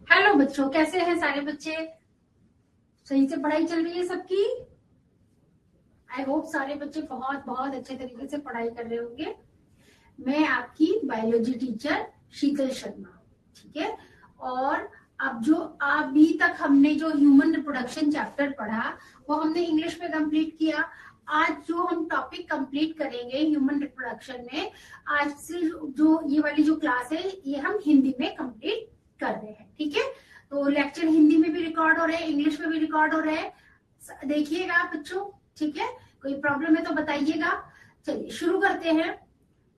Hello बच्चों, कैसे हैं सारे बच्चे? सही से पढ़ाई चल रही है सबकी? आई होप सारे बच्चे बहुत बहुत अच्छे तरीके से पढ़ाई कर रहे होंगे। मैं आपकी बायोलॉजी टीचर शीतल शर्मा, ठीक है। और अब जो अभी तक हमने जो ह्यूमन रिप्रोडक्शन चैप्टर पढ़ा वो हमने इंग्लिश में कंप्लीट किया। आज जो हम टॉपिक कंप्लीट करेंगे ह्यूमन रिप्रोडक्शन में, आज से जो ये वाली जो क्लास है ये हम हिंदी में कंप्लीट कर रहे हैं, ठीक है। तो लेक्चर हिंदी में भी रिकॉर्ड हो रहे हैं, इंग्लिश में भी रिकॉर्ड हो रहे हैं। देखिएगा बच्चों, ठीक है। कोई प्रॉब्लम है तो बताइएगा। चलिए शुरू करते हैं।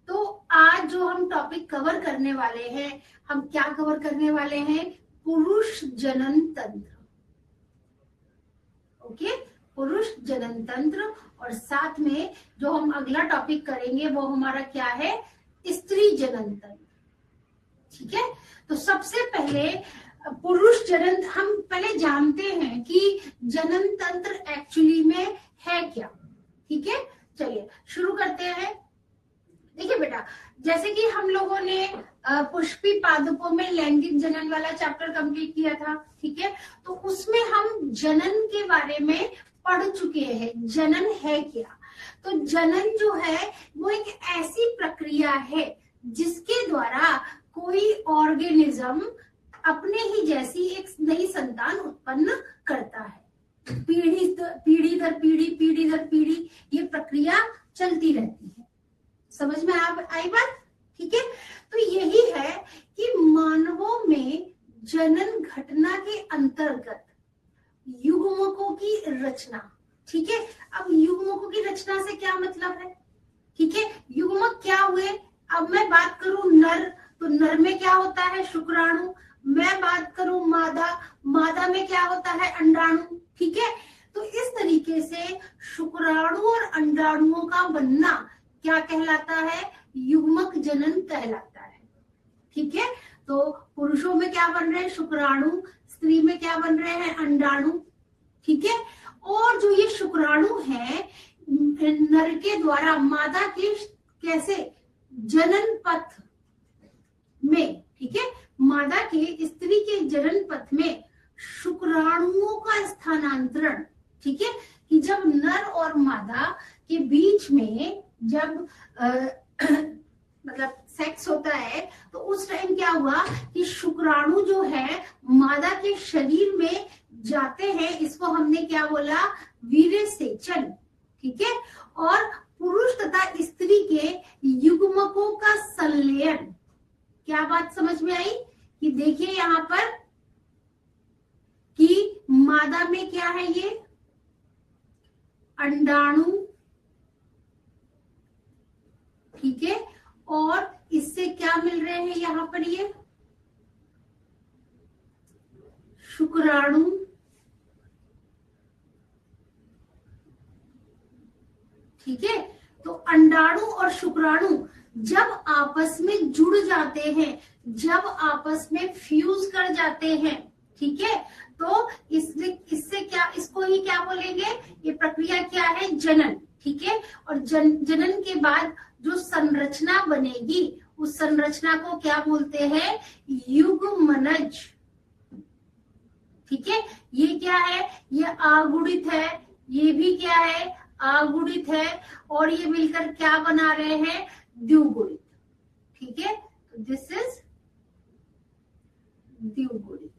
तो आज जो हम टॉपिक कवर करने वाले हैं, हम क्या कवर करने वाले हैं? पुरुष जनन तंत्र। ओके, पुरुष जनन तंत्र। और साथ में जो हम अगला टॉपिक करेंगे वो हमारा क्या है? स्त्री जनन तंत्र, ठीक है। तो सबसे पहले पुरुष जनन, हम पहले जानते हैं कि जनन तंत्र एक्चुअली में है क्या, ठीक है। चलिए शुरू करते हैं। देखिए बेटा, जैसे कि हम लोगों ने पुष्पी पादपों में लैंगिक जनन वाला चैप्टर कंप्लीट किया था, ठीक है। तो उसमें हम जनन के बारे में पढ़ चुके हैं। जनन है क्या? तो जनन जो है वो एक ऐसी प्रक्रिया है जिसके द्वारा कोई ऑर्गेनिज्म अपने ही जैसी एक नई संतान उत्पन्न करता है। पीढ़ी दर पीढ़ी दर पीढ़ी ये प्रक्रिया चलती रहती है। समझ में आई बात, ठीक है। तो यही है कि मानवों में जनन घटना के अंतर्गत युग्मकों की रचना, ठीक है। अब युग्मकों की रचना से क्या मतलब है, ठीक है। युग्मक क्या हुए? अब मैं बात करूं नर, तो नर में क्या होता है? शुक्राणु। मैं बात करूं मादा, मादा में क्या होता है? अंडाणु, ठीक है। तो इस तरीके से शुक्राणु और अंडाणुओं का बनना क्या कहलाता है? युग्मक जनन कहलाता है, ठीक है। तो पुरुषों में क्या बन रहे हैं? शुक्राणु। स्त्री में क्या बन रहे हैं? अंडाणु, ठीक है। और जो ये शुक्राणु है नर के द्वारा मादा के कैसे जनन पथ में, ठीक है, मादा के स्त्री के जनन पथ में शुक्राणुओं का स्थानांतरण, ठीक है। कि जब नर और मादा के बीच में जब मतलब सेक्स होता है तो उस टाइम क्या हुआ कि शुक्राणु जो है मादा के शरीर में जाते हैं। इसको हमने क्या बोला? वीर्य सेचन, ठीक है। और पुरुष तथा स्त्री के युग्मकों का संलयन। क्या बात समझ में आई? कि देखिए यहां पर कि मादा में क्या है? ये अंडाणु, ठीक है। और इससे क्या मिल रहे हैं यहां पर? ये शुक्राणु, ठीक है। तो अंडाणु और शुक्राणु जब आपस में जुड़ जाते हैं, जब आपस में फ्यूज कर जाते हैं, ठीक है, तो इससे क्या, इसको ही क्या बोलेंगे? ये प्रक्रिया क्या है? जनन, ठीक है। और जनन के बाद जो संरचना बनेगी उस संरचना को क्या बोलते हैं? युग्मनज, ठीक है। ये क्या है? ये आगुणित है। ये भी क्या है? आगुणित है। और ये मिलकर क्या बना रहे हैं? द्विगुणित, ठीक है। तो दिस इज द्विगुणित।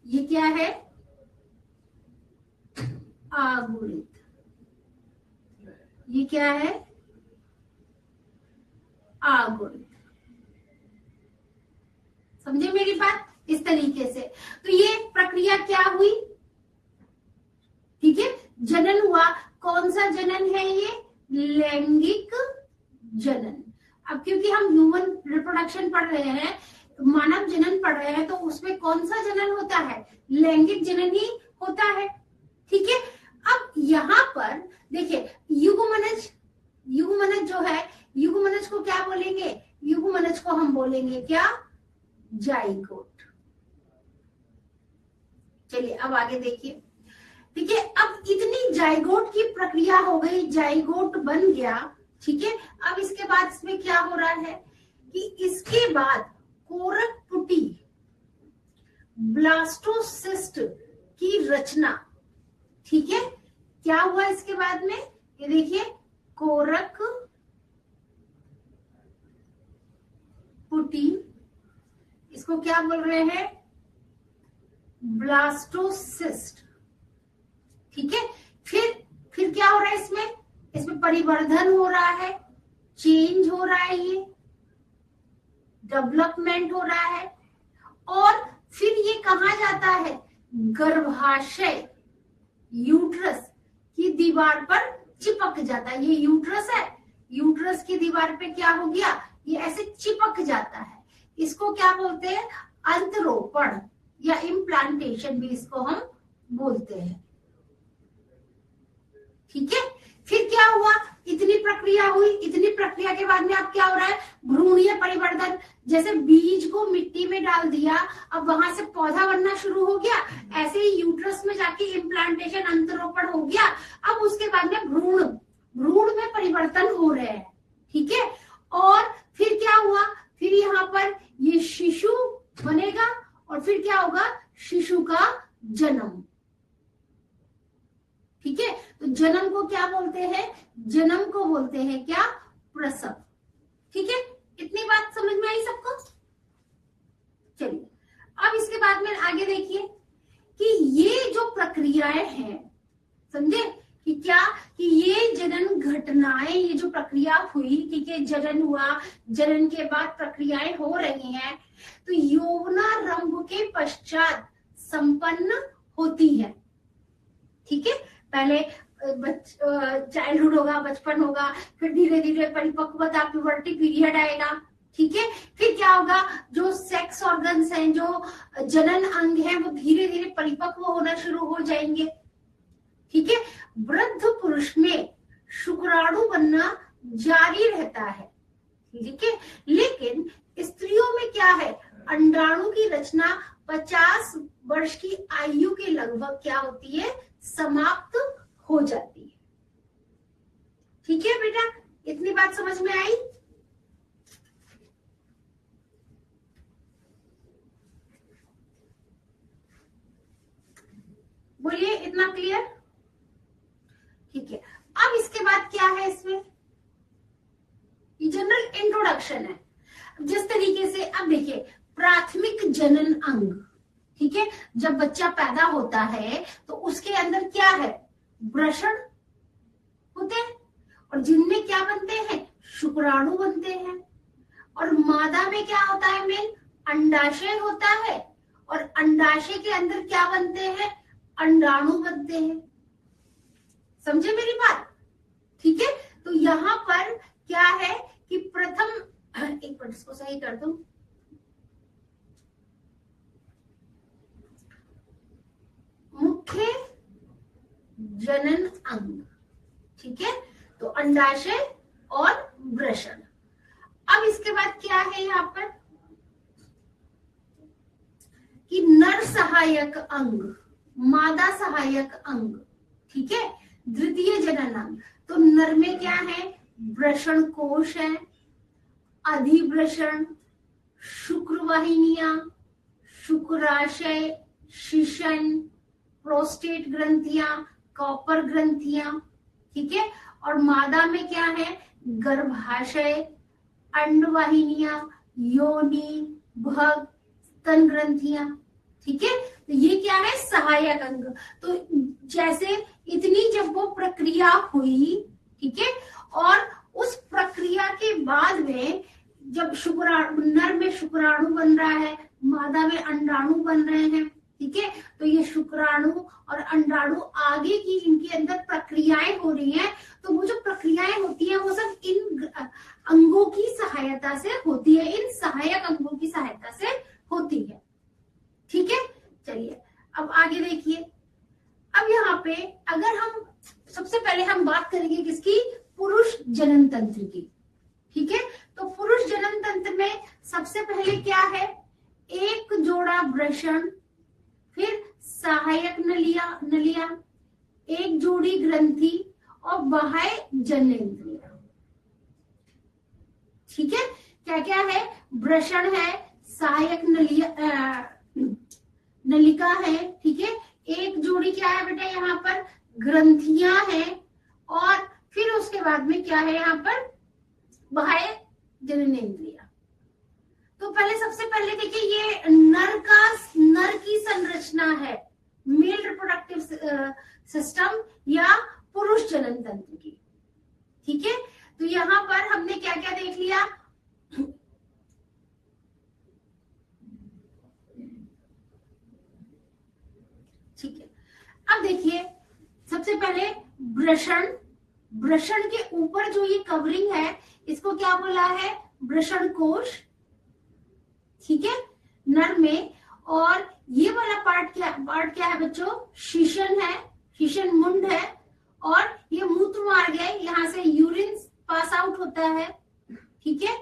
ये क्या है? आगुणित। ये क्या है? आगुणित। समझे मेरी बात? इस तरीके से तो ये प्रक्रिया क्या हुई, ठीक है। जनन हुआ। कौन सा जनन है ये? लैंगिक जनन। अब क्योंकि हम ह्यूमन रिप्रोडक्शन पढ़ रहे हैं, मानव जनन पढ़ रहे हैं, तो उसमें कौन सा जनन होता है? लैंगिक जनन ही होता है, ठीक है। अब यहाँ पर देखिए युग्मनज, युग्मनज जो है, युग्मनज को क्या बोलेंगे? युग्मनज को हम बोलेंगे क्या? जाइगोट। चलिए अब आगे देखिए, ठीक है। अब इतनी जाइगोट की प्रक्रिया हो गई, जाइगोट बन गया, ठीक है। अब इसके बाद इसमें क्या हो रहा है कि इसके बाद कोरक पुटी, ब्लास्टोसिस्ट की रचना। ठीक है, क्या हुआ इसके बाद में, ये देखिए कोरक पुटी, इसको क्या बोल रहे हैं, ब्लास्टोसिस्ट। ठीक है, फिर क्या हो रहा है इसमें, इसमें परिवर्धन हो रहा है, चेंज हो रहा है, ये डेवलपमेंट हो रहा है, और फिर ये कहा जाता है गर्भाशय, यूट्रस की दीवार पर चिपक जाता है। ये यूट्रस है, यूट्रस की दीवार पे क्या हो गया, ये ऐसे चिपक जाता है। इसको क्या बोलते हैं, अंतरोपण या इम्प्लांटेशन भी इसको हम बोलते हैं। ठीक है, फिर क्या हुआ, इतनी प्रक्रिया हुई, इतनी प्रक्रिया के बाद में अब क्या हो रहा है, भ्रूणीय परिवर्तन। जैसे बीज को मिट्टी में डाल दिया, अब वहां से पौधा बनना शुरू हो गया, ऐसे ही यूट्रस में जाके इम्प्लांटेशन, अंतरोपण हो गया। अब उसके बाद में भ्रूण में परिवर्तन हो रहे हैं। ठीक है, और फिर क्या हुआ, फिर यहाँ पर ये शिशु बनेगा, और फिर क्या होगा, शिशु का जन्म। ठीक है, तो जन्म को क्या बोलते हैं, जन्म को बोलते हैं क्या, प्रसव। ठीक है, इतनी बात समझ में आई सबको। चलिए अब इसके बाद में आगे देखिए कि ये जो प्रक्रियाएं हैं, समझे कि क्या, कि ये जनन घटनाएं, ये जो प्रक्रिया हुई, ठीक है, जनन हुआ, जनन के बाद प्रक्रियाएं हो रही हैं, तो यौवनारंभ के पश्चात संपन्न होती है। ठीक है, पहले चाइल्डहुड होगा, बचपन होगा, फिर धीरे धीरे परिपक्वता, प्यूबर्टी पीरियड आएगा। ठीक है, फिर क्या होगा, जो सेक्स ऑर्गन्स हैं, जो जनन अंग हैं, वो धीरे धीरे परिपक्व होना शुरू हो जाएंगे। ठीक है, वृद्ध पुरुष में शुक्राणु बनना जारी रहता है। ठीक है, लेकिन स्त्रियों में क्या है, अंडाणु की रचना 50 वर्ष की आयु के लगभग क्या होती है, समाप्त हो जाती है। ठीक है बेटा, इतनी बात समझ में आई। बोलिए, इतना क्लियर। ठीक है, अब इसके बाद क्या है, इसमें ये जनरल इंट्रोडक्शन है। जिस तरीके से अब देखिए, प्राथमिक जनन अंग, ठीक है, जब बच्चा पैदा होता है तो उसके अंदर क्या है, वृषण होते हैं, और जिनमें क्या बनते हैं, शुक्राणु बनते हैं। और मादा में क्या होता है, मेन अंडाशय होता है, और अंडाशय के अंदर क्या बनते हैं, अंडाणु बनते हैं। समझे मेरी बात। ठीक है, तो यहाँ पर क्या है कि प्रथम, एक मिनट इसको सही कर दूं, मुख्य जनन अंग। ठीक है, तो अंडाशय और वृषण। अब इसके बाद क्या है यहाँ पर कि नर सहायक अंग, मादा सहायक अंग। ठीक है, द्वितीय जनन अंग, तो नर में क्या है, वृषण कोश है, अधिवृषण, शुक्रवाहिनियां, शुक्राशय, शिशन, प्रोस्टेट ग्रंथियां, कॉपर ग्रंथियां। ठीक है, और मादा में क्या है, गर्भाशय, अंडवाहिनियां, योनि, भग, स्तन ग्रंथियां। ठीक है, तो ये क्या है, सहायक अंग। तो जैसे इतनी जब वो प्रक्रिया हुई, ठीक है, और उस प्रक्रिया के बाद में जब शुक्राणु, नर में शुक्राणु बन रहा है, मादा में अंडाणु बन रहे हैं। ठीक है, तो ये शुक्राणु और अंडाणु आगे की इनके अंदर प्रक्रियाएं हो रही हैं। तो वो जो प्रक्रियाएं होती है वो सब इन अंगों की सहायता से होती है, इन सहायक अंगों की सहायता से होती है। ठीक है, चलिए अब आगे देखिए। अब यहाँ पे अगर हम सबसे पहले हम बात करेंगे किसकी, पुरुष जनन तंत्र की। ठीक है, तो पुरुष जनन तंत्र में सबसे पहले क्या है, एक जोड़ा वृषण, फिर सहायक नलिया, एक जोड़ी ग्रंथि और बाह्य जननेंद्रिय। ठीक है, क्या क्या है, वृषण है, सहायक नलिया, नलिका है, ठीक है। एक जोड़ी क्या है बेटा यहाँ पर, ग्रंथियां हैं, और फिर उसके बाद में क्या है यहाँ पर, बाह्य जननेंद्रिया। तो पहले सबसे पहले देखिए ये नर की संरचना है, मेल रिप्रोडक्टिव सिस्टम या पुरुष जनन तंत्र की, ठीक है। तो यहाँ पर हमने क्या क्या देख लिया, ठीक है। अब देखिए सबसे पहले वृषण के ऊपर जो ये कवरिंग है इसको क्या बोला है, वृषण कोश, ठीक है, नर में। और ये वाला पार्ट क्या है बच्चों, शीशन है, शीशन मुंड है, और ये मूत्र मार्ग है, यहाँ से यूरिन पास आउट होता है, ठीक है।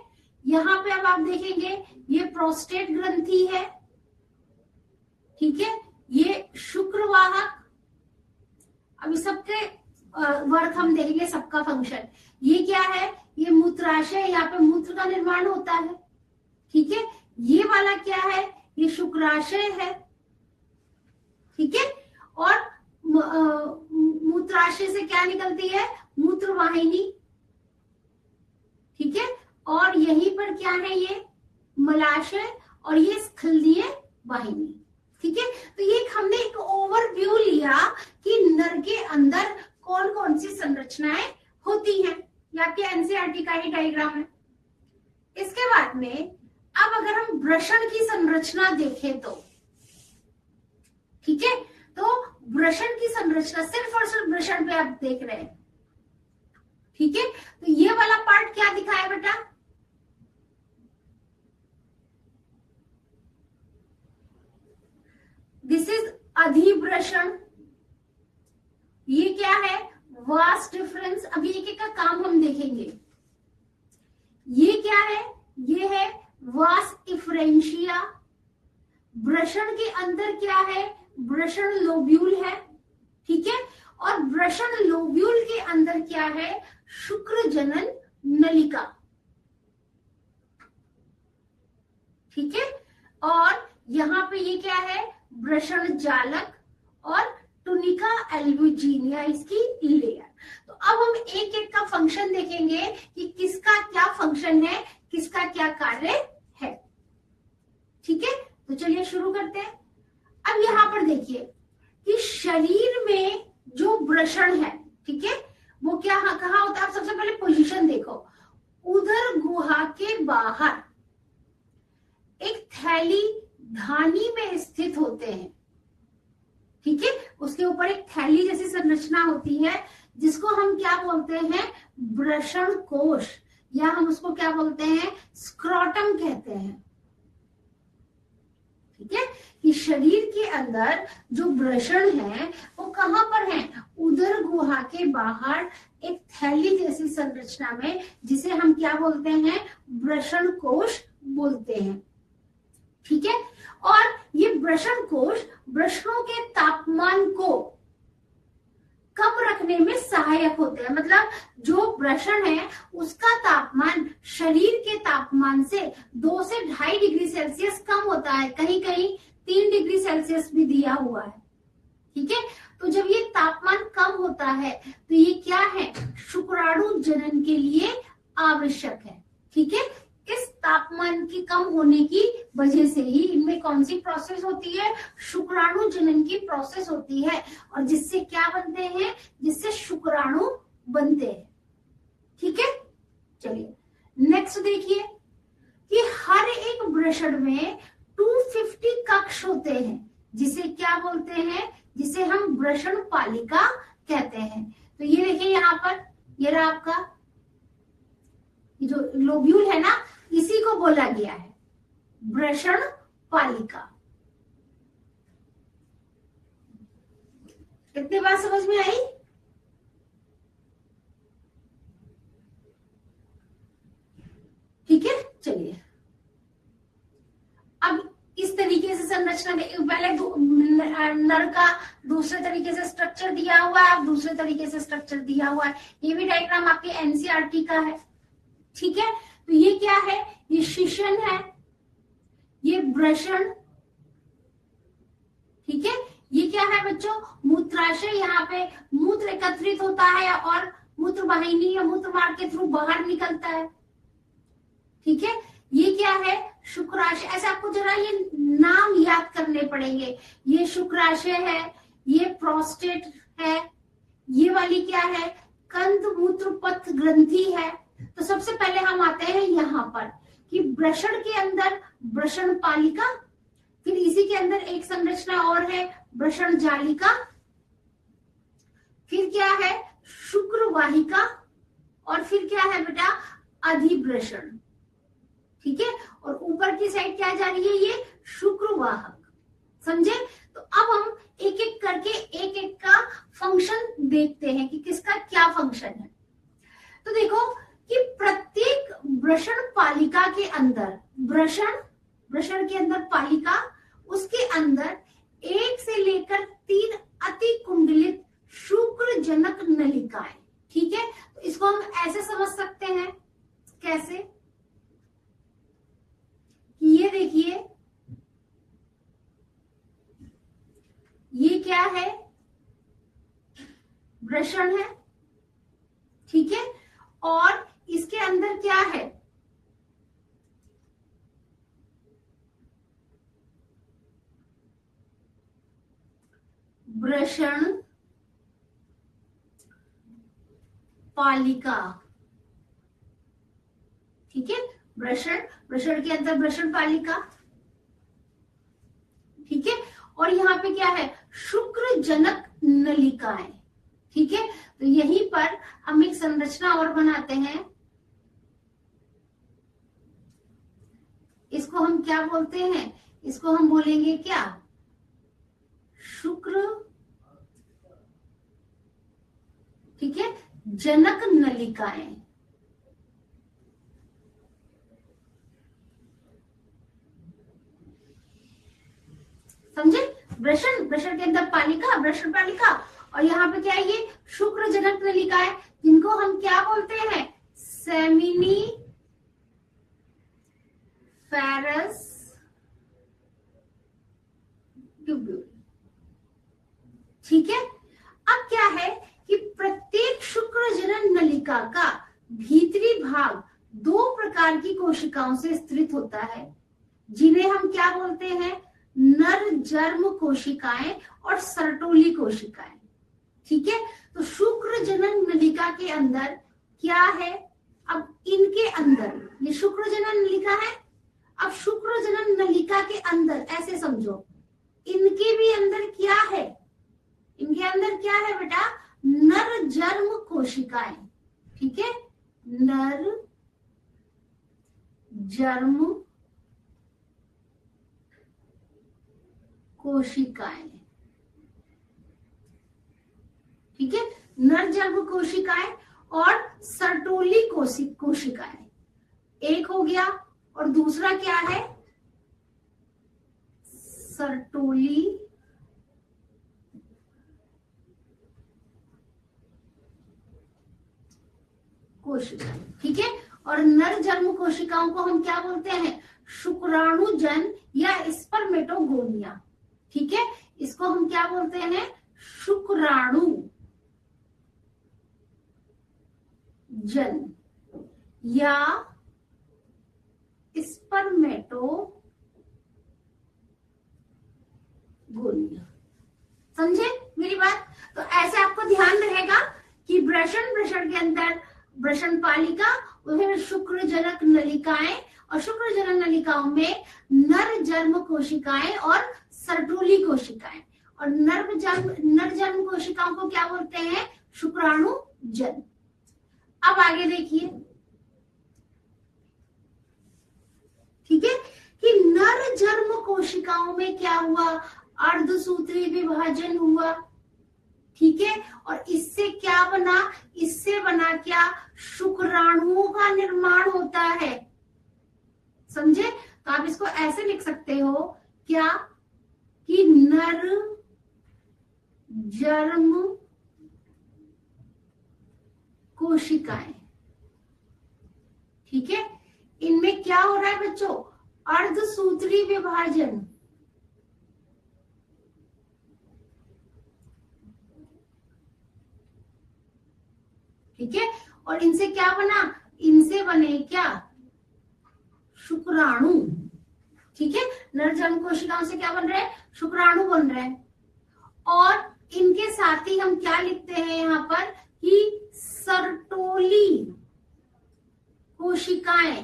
यहाँ पे अब आप देखेंगे ये प्रोस्टेट ग्रंथि है, ठीक है, ये शुक्रवाहक। अभी सबके वर्क हम देखेंगे, सबका फंक्शन। ये क्या है, ये मूत्राशय, यहाँ पे मूत्र का निर्माण होता है, ठीक है। ये वाला क्या है, ये शुक्राशय है, ठीक है। और मूत्राशय से क्या निकलती है, मूत्र वाहिनी, ठीक है। और यहीं पर क्या है, ये मलाशय, और ये स्खलनीय वाहिनी, ठीक है। तो ये हमने एक ओवरव्यू लिया कि नर के अंदर कौन कौन सी संरचनाएं होती हैं। ये आपके एनसीईआरटी का ही डायग्राम है। इसके बाद में अब अगर हम वृषण की संरचना देखें तो, ठीक है, तो वृषण की संरचना सिर्फ और सिर्फ वृषण पे आप देख रहे हैं, ठीक है। तो ये वाला पार्ट क्या दिखाया बेटा, दिस इज अधिवृषण। ये क्या है, वास्ट डिफरेंस। अभी एक एक का काम हम देखेंगे। ये क्या है, ये है वास इफ्रेंशिया। वृषण के अंदर क्या है, वृषण लोब्यूल है, ठीक है। और वृषण लोब्यूल के अंदर क्या है, शुक्र जनन नलिका, ठीक है। और यहाँ पे ये क्या है, वृषण जालक और टुनिका एल्बुजिनिया इसकी लेयर। तो अब हम एक एक का फंक्शन देखेंगे कि किसका क्या फंक्शन है, किसका क्या कार्य है, ठीक है। तो चलिए शुरू करते हैं। अब यहाँ पर देखिए कि शरीर में जो वृषण है, ठीक है, वो क्या कहाँ होता है। आप सबसे पहले पोजीशन देखो, उदर गुहा के बाहर एक थैली धानी में स्थित होते हैं, ठीक है। उसके ऊपर एक थैली जैसी संरचना होती है जिसको हम क्या बोलते हैं, वृषण कोश, या हम उसको क्या बोलते हैं, स्क्रोटम कहते हैं, ठीक है। कि शरीर के अंदर जो वृषण है वो कहाँ पर है, उदर गुहा के बाहर एक थैली जैसी संरचना में, जिसे हम क्या बोलते हैं, वृषण कोश बोलते हैं, ठीक है। और ये वृषण कोश वृषणों के तापमान को कम रखने में सहायक होते हैं। मतलब जो वृषण है उसका तापमान शरीर के तापमान से 2 से 2.5 डिग्री सेल्सियस कम होता है, कहीं कहीं 3 डिग्री सेल्सियस भी दिया हुआ है, ठीक है। तो जब ये तापमान कम होता है तो ये क्या है, शुक्राणु जनन के लिए आवश्यक है, ठीक है। इस तापमान की कम होने की वजह से ही इनमें कौन सी प्रोसेस होती है, शुक्राणु जनन की प्रोसेस होती है, और जिससे क्या बनते हैं, जिससे शुक्राणु बनते हैं, ठीक है। चलिए नेक्स्ट देखिए कि हर एक वृषण में 250 कक्ष होते हैं, जिसे क्या बोलते हैं, जिसे हम वृषण पालिका कहते हैं। तो ये देखिए यहाँ पर, ये रहा आपका जो लोब्यूल है ना, इसी को बोला गया है वृषण पालिका। कितनी बात समझ में आई, ठीक है। चलिए अब इस तरीके से संरचना, पहले नर का दूसरे तरीके से स्ट्रक्चर दिया हुआ है, दूसरे तरीके से स्ट्रक्चर दिया हुआ है। ये भी डायग्राम आपके एनसीईआरटी का है, ठीक है। तो ये क्या है, ये शिशन है, ये वृषण, क्या है बच्चों, मूत्राशय। यहाँ पे मूत्र एकत्रित होता है और मूत्र वाहिनी या मूत्र मार्ग के थ्रू बाहर निकलता है। ठीक है, ये क्या है, शुक्राशय। ऐसे आपको जरा ये नाम याद करने पड़ेंगे। ये शुक्राशय है, ये प्रोस्टेट है, ये वाली क्या है, कंद मूत्र पथ ग्रंथि है। तो सबसे पहले हम आते हैं यहाँ पर कि वृषण के अंदर वृषण पालिका, फिर इसी के अंदर एक संरचना और है वृषण जालिका, फिर क्या है शुक्र वाहिका, और फिर क्या है बेटा अधिवृषण। ठीक है, और ऊपर की साइड क्या जा रही है, ये शुक्रवाहक। समझे? तो अब हम एक एक करके एक एक का फंक्शन देखते हैं कि किसका क्या फंक्शन है। तो देखो कि प्रत्येक वृषण पालिका के अंदर, वृषण के अंदर पालिका, उसके अंदर 1 से लेकर 3 अति कुंडलित शुक्र जनक नलिकाएं। ठीक है, तो इसको हम ऐसे समझ सकते हैं, कैसे, ये देखिए ये क्या है, वृषण है। ठीक है, और इसके अंदर क्या है, वृषण पालिका। ठीक है, वृषण के अंदर वृषण पालिका। ठीक है, और यहाँ पे क्या है, शुक्र जनक नलिकाएं। ठीक है, तो यहीं पर हम एक संरचना और बनाते हैं। इसको हम क्या बोलते हैं, इसको हम बोलेंगे क्या, शुक्र, ठीक है, जनक नलिकाएं। समझे? वृषण के अंदर पालिका, वृषण पालिका, और यहाँ पे क्या है, ये शुक्र जनक नलिकाएं, जिनको हम क्या बोलते हैं, सेमिनी फेरस ट्यूब्यूल। ठीक है, अब क्या है कि प्रत्येक शुक्र जनन नलिका का भीतरी भाग 2 प्रकार की कोशिकाओं से स्त्रित होता है, जिन्हें हम क्या बोलते हैं, नर जर्म कोशिकाएं और सर्टोली कोशिकाएं। ठीक है, तो शुक्र जनन नलिका के अंदर क्या है, अब इनके अंदर ये शुक्र जनन नलिका है। अब शुक्र जनन नलिका के अंदर ऐसे समझो, इनके भी अंदर क्या है, इनके अंदर क्या है बेटा, नर जर्म कोशिकाएं। ठीक है, नर जर्म कोशिकाएं। ठीक है, नर जर्म कोशिकाएं और सर्टोली कोशिकाएं एक हो गया, और दूसरा क्या है, सर्टोली कोशिकाएं। ठीक है, और नर जन्म कोशिकाओं को हम क्या बोलते हैं, शुक्राणुजन या स्पर्मेटोगोनिया। ठीक है, इसको हम क्या बोलते हैं, शुक्राणु जन या स्पर्मेटोगोनिया। समझे मेरी बात? तो ऐसे आपको ध्यान रहेगा कि वृषण के अंदर वृषण पालिका, फिर शुक्र जनक नलिकाएं, और शुक्र जनक नलिकाओं में नर जर्म कोशिकाएं और सर्टोली कोशिकाएं, और नर जर्म कोशिकाओं को क्या बोलते हैं, शुक्राणु जन। अब आगे देखिए, ठीक है, कि नर जर्म कोशिकाओं में क्या हुआ, अर्धसूत्री विभाजन हुआ। ठीक है, और इससे क्या बना, इससे बना क्या, शुक्राणुओं का निर्माण होता है। समझे? तो आप इसको ऐसे लिख सकते हो क्या, कि नर जर्म कोशिकाएं। ठीक है, इनमें क्या हो रहा है बच्चों, अर्धसूत्री विभाजन। ठीक है। और इनसे क्या बना, इनसे बने क्या, शुक्राणु। ठीक है, नर जन्म कोशिकाओं से क्या बन रहे हैं, शुक्राणु बन रहे हैं। और इनके साथ ही हम क्या लिखते हैं यहाँ पर कि सर्टोली कोशिकाएं।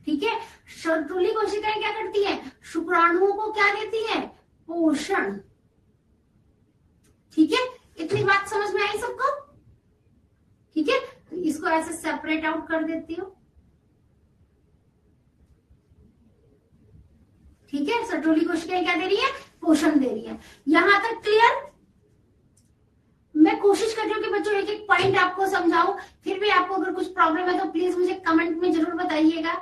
ठीक है, सर्टोली कोशिकाएं क्या करती हैं, शुक्राणुओं को क्या देती हैं, पोषण। ठीक है, इतनी बात समझ में आई सबको। ठीक है, तो इसको ऐसे सेपरेट आउट कर देती हूँ। ठीक है, सर्टोली कोशिकाएं क्या दे रही है, पोषण दे रही है। यहां तक क्लियर। मैं कोशिश कर रही हूँ कि बच्चों एक एक पॉइंट आपको समझाऊं, फिर भी आपको अगर कुछ प्रॉब्लम है तो प्लीज मुझे कमेंट में जरूर बताइएगा।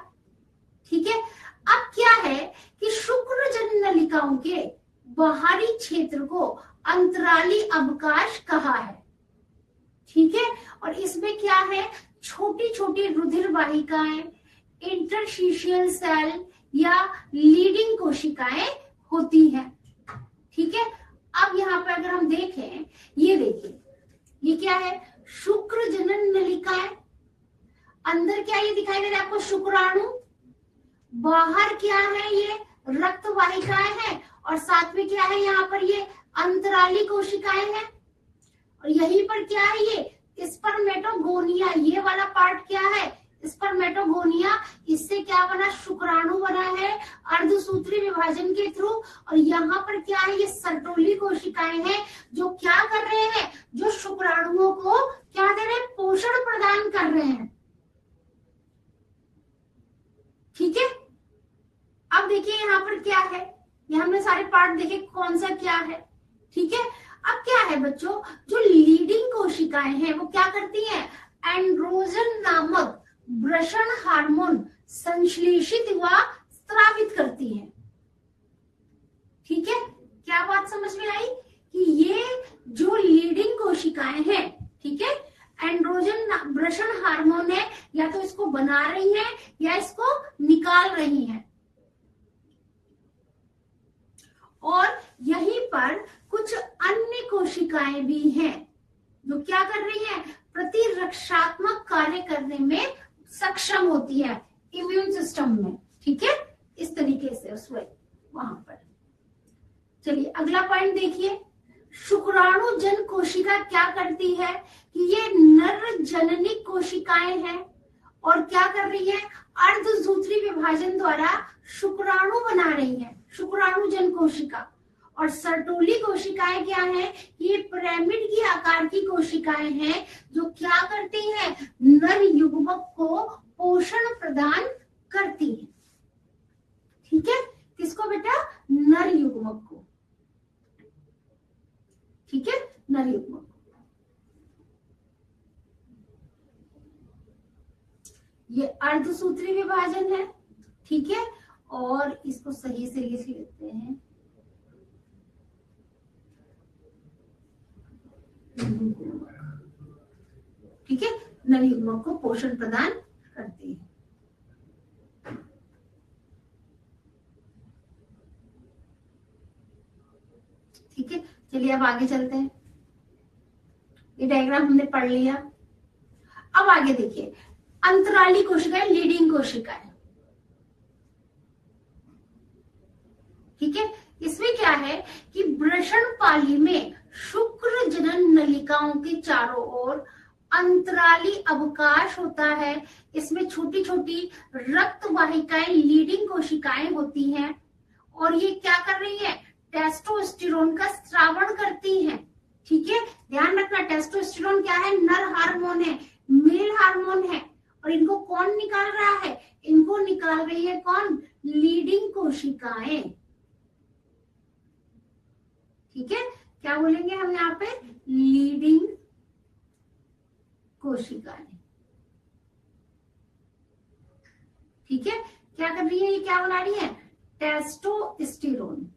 ठीक है, अब क्या है कि शुक्रजनन नलिकाओं के बाहरी क्षेत्र को अंतराली अवकाश कहा है। ठीक है, और इसमें क्या है, छोटी छोटी रुधिर वाहिकाएं, इंटरस्टिशियल सेल या लीडिंग कोशिकाएं होती हैं। ठीक है, अब यहाँ पर अगर हम देखें, ये देखिए, ये क्या है, शुक्रजनन नलिकाएं। अंदर क्या ये दिखाई दे रहा है आपको, शुक्राणु। बाहर क्या है, ये रक्त वाहिकाएं हैं। और साथ में क्या है यहाँ पर, ये अंतराली कोशिकाएं हैं। और यहीं पर क्या है, ये स्पर्मेटोगोनिया, ये वाला पार्ट क्या है, स्पर्मेटोगोनिया। इससे क्या बना, शुक्राणु बना है अर्धसूत्री विभाजन के थ्रू। और यहाँ पर क्या है, ये सर्टोली कोशिकाएं हैं जो क्या कर रहे हैं, जो शुक्राणुओं को क्या दे रहे हैं, पोषण प्रदान कर रहे हैं। ठीक है, अब देखिए यहाँ पर क्या है, ये हमने सारे पार्ट देखे कौन सा क्या है। ठीक है, अब क्या है बच्चों, जो लीडिंग कोशिकाएं हैं वो क्या करती हैं, एंड्रोजन नामक वृषण हार्मोन संश्लेषित व स्रावित करती हैं। ठीक है, क्या बात समझ में आई कि ये जो लीडिंग कोशिकाएं हैं, ठीक है, एंड्रोजन वृषण हार्मोन है, या तो इसको बना रही हैं या इसको निकाल रही हैं। और यहीं पर कुछ अन्य कोशिकाएं भी हैं जो क्या कर रही हैं, प्रतिरक्षात्मक कार्य करने में सक्षम होती है इम्यून सिस्टम में। ठीक है, इस तरीके से उसमें वहां पर। चलिए अगला पॉइंट देखिए, शुक्राणु जन कोशिका क्या करती है कि ये नर जननी कोशिकाएं हैं और क्या कर रही है, अर्धसूत्री विभाजन द्वारा शुक्राणु बना रही है, शुक्राणु जन कोशिका। और सर्टोली कोशिकाएं क्या है, ये पिरामिड की आकार की कोशिकाएं हैं जो क्या करती हैं, नर युग्मक को पोषण प्रदान करती हैं। ठीक है, किसको बेटा, नर युग्मक को। ठीक है, नर युग्मक। ये अर्धसूत्री विभाजन है। ठीक है, और इसको सही से लिख लेते हैं, ठीक है, नर युग्मक को पोषण प्रदान करती है। ठीक है, चलिए अब आगे चलते हैं। ये डायग्राम हमने पढ़ लिया। अब आगे देखिए, अंतराली कोशिकाएं, लीडिंग कोशिकाएं। ठीक है, इसमें क्या है कि वृषण पाली में शुक्र जनन नलिकाओं के चारों ओर अंतराली अवकाश होता है। इसमें छोटी छोटी रक्त वाहिकाएं, लीडिंग कोशिकाएं होती हैं और ये क्या कर रही है, टेस्टोस्टेरोन का स्रावण करती हैं। ठीक है, ध्यान रखना, टेस्टोस्टेरोन क्या है, नर हार्मोन है, मेल हार्मोन है। और इनको कौन निकाल रहा है, इनको निकाल रही है कौन, लीडिंग कोशिकाएं। ठीक है, क्या बोलेंगे हम यहाँ पे, लीडिंग कोशिकाएं। ठीक है, क्या कर रही है, ये क्या बना रही है, टेस्टोस्टेरोन।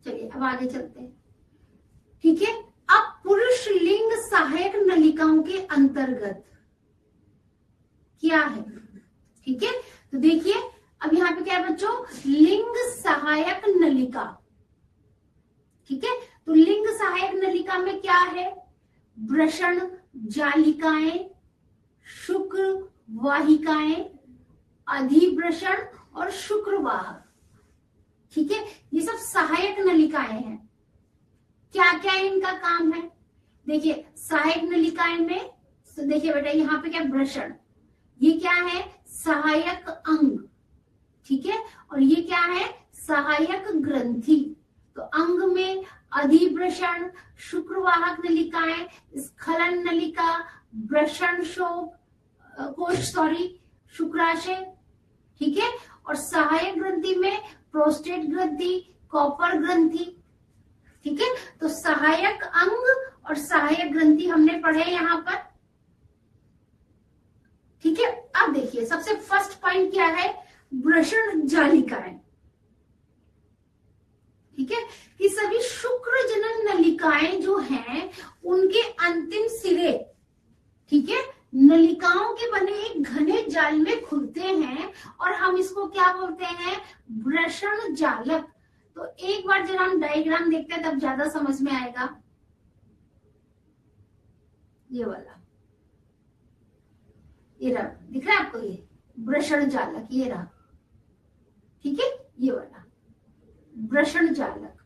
चलिए अब आगे चलते हैं। ठीक है, अब पुरुष लिंग सहायक नलिकाओं के अंतर्गत क्या है। ठीक है, तो देखिए अब यहाँ पे क्या है बच्चों, लिंग सहायक नलिका। ठीक है, तो लिंग सहायक नलिका में क्या है, वृषण जालिकाएं, शुक्र वाहिकाएं, अधिवृषण और शुक्रवाहक। ठीक है, ये सब सहायक नलिकाएं हैं। क्या क्या इनका काम है, देखिए सहायक नलिकाएं में देखिए बेटा, यहाँ पे क्या वृषण, ये क्या है, सहायक अंग। ठीक है, और ये क्या है, सहायक ग्रंथि। तो अंग में अधिवृषण, शुक्रवाहक नलिकाएं, स्खलन नलिका, वृषण शोक कोश, सॉरी शुक्राशय। ठीक है, और सहायक ग्रंथि में प्रोस्टेट ग्रंथि, कॉपर ग्रंथि। ठीक है, तो सहायक अंग और सहायक ग्रंथि हमने पढ़े यहाँ पर। ठीक है, अब देखिए सबसे फर्स्ट पॉइंट क्या है, वृषण जालिकाएं। ठीक है, कि सभी शुक्र जनन नलिकाएं जो हैं उनके अंतिम सिरे, ठीक है, नलिकाओं के बने एक घने जाल में खुलते हैं और हम इसको क्या बोलते हैं, वृषण जालक। तो एक बार जब हम डायग्राम देखते हैं तब ज्यादा समझ में आएगा। ये वाला, ये रहा, दिख रहा है आपको, ये वृषण जालक, ये रहा। ठीक है, ये वाला वृषण जालक।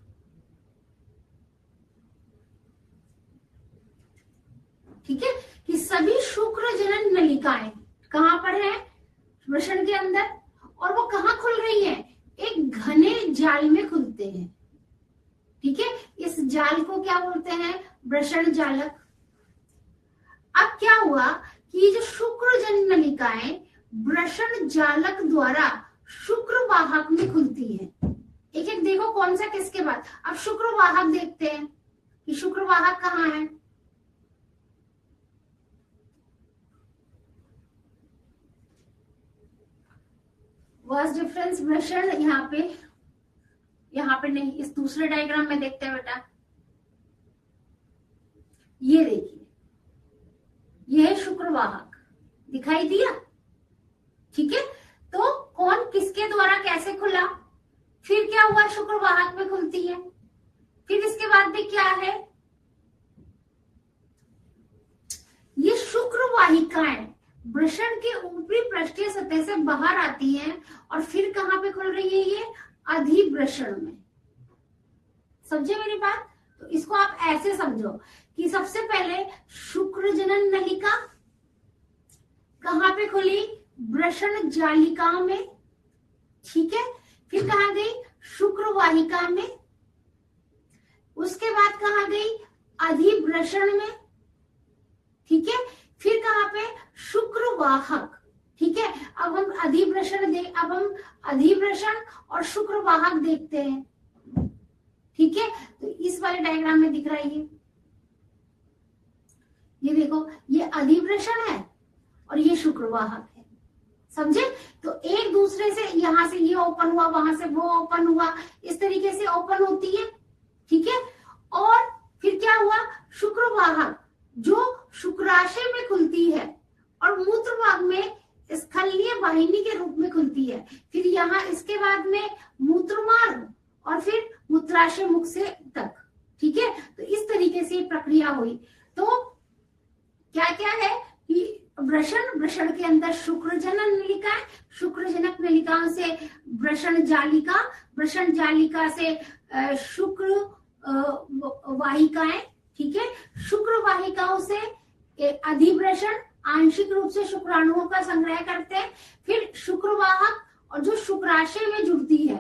ठीक है, कि सभी शुक्र जनन नलिकाएं कहां पर है, वृषण के अंदर, और वो कहां खुल रही है, एक घने जाल में खुलते हैं। ठीक है, इस जाल को क्या बोलते हैं, वृषण जालक। अब क्या हुआ कि जो शुक्र जनन नलिकाएं वृषण जालक द्वारा शुक्रवाहक में खुलती हैं। एक एक देखो कौन सा किसके बाद। अब शुक्रवाहक देखते हैं कि शुक्रवाहक कहाँ है। वॉइस डिफरेंस वृषण यहाँ पे नहीं, इस दूसरे डायग्राम में देखते हैं बेटा। ये देखिए, ये है शुक्रवाहक, दिखाई दिया। ठीक है, तो कौन किसके द्वारा कैसे खुला, फिर क्या हुआ, शुक्रवाहक में खुलती है। फिर इसके बाद में क्या है, ये शुक्रवाहिकाएं वृषण के ऊपरी पृष्ठीय सतह से बाहर आती हैं और फिर कहां पे खुल रही है, ये अधिवृषण में। समझे मेरी बात। तो इसको आप ऐसे समझो कि सबसे पहले शुक्र जनन नलिका कहां पे खुली, वृषण जालिका में। ठीक है, फिर कहां गई, शुक्र वाहिका में। उसके बाद कहां गई, अधिवृषण में। ठीक है, फिर कहां पे, शुक्रवाहक। ठीक है, अब हम अधिवृषण और शुक्रवाहक देखते हैं। ठीक है, तो इस वाले डायग्राम में दिख रहा है ये देखो, ये अधिवृषण है और ये शुक्रवाहक है। समझे, तो एक दूसरे से, यहां से ये ओपन हुआ, वहां से वो ओपन हुआ, इस तरीके से ओपन होती है। ठीक है, और फिर क्या हुआ, शुक्रवाहक जो शुक्राशय में खुलती है और मूत्र भाग में स्खलनीय वाहिनी के रूप में खुलती है। फिर यहाँ इसके बाद में मूत्रमार्ग और फिर मूत्राशय मुख से तक। ठीक है, तो इस तरीके से प्रक्रिया हुई। तो क्या क्या है कि वृषण के अंदर शुक्र जनन नलिका, शुक्र जनक नलिकाओं से वृषण जालिका, वृषण जालिका से शुक्र वाहिकाएं। ठीक है, शुक्र वाहिकाओं से अधिवृषण आंशिक रूप से शुक्राणुओं का संग्रह करते हैं, फिर शुक्रवाहक और जो शुक्राशय में जुड़ती है,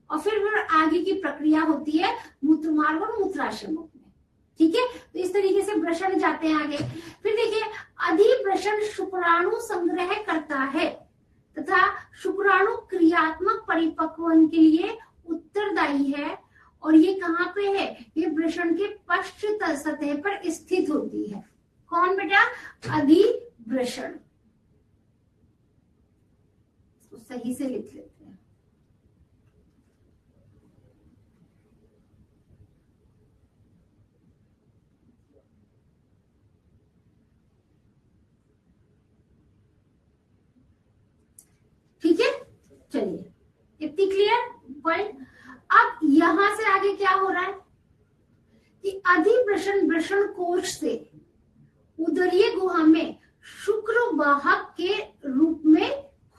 और फिर आगे की प्रक्रिया होती है मूत्रमार्ग और मूत्राशय मुख में। ठीक है, तो इस तरीके से वृषण जाते हैं आगे। फिर देखिए, अधिवृषण शुक्राणु संग्रह करता है तथा शुक्राणु क्रियात्मक परिपक्वन के लिए उत्तरदायी है, और ये कहाँ पे है, ये वृषण के पश्च सतह पर स्थित होती है। कौन बेटा, अधिवृषण। तो सही से लिख लेते हैं। ठीक है, चलिए इतनी क्लियर पॉइंट। अब यहां से आगे क्या हो रहा है कि अधिवृषण वृषण कोश से उदरीय गुहा में शुक्र वाहक के रूप में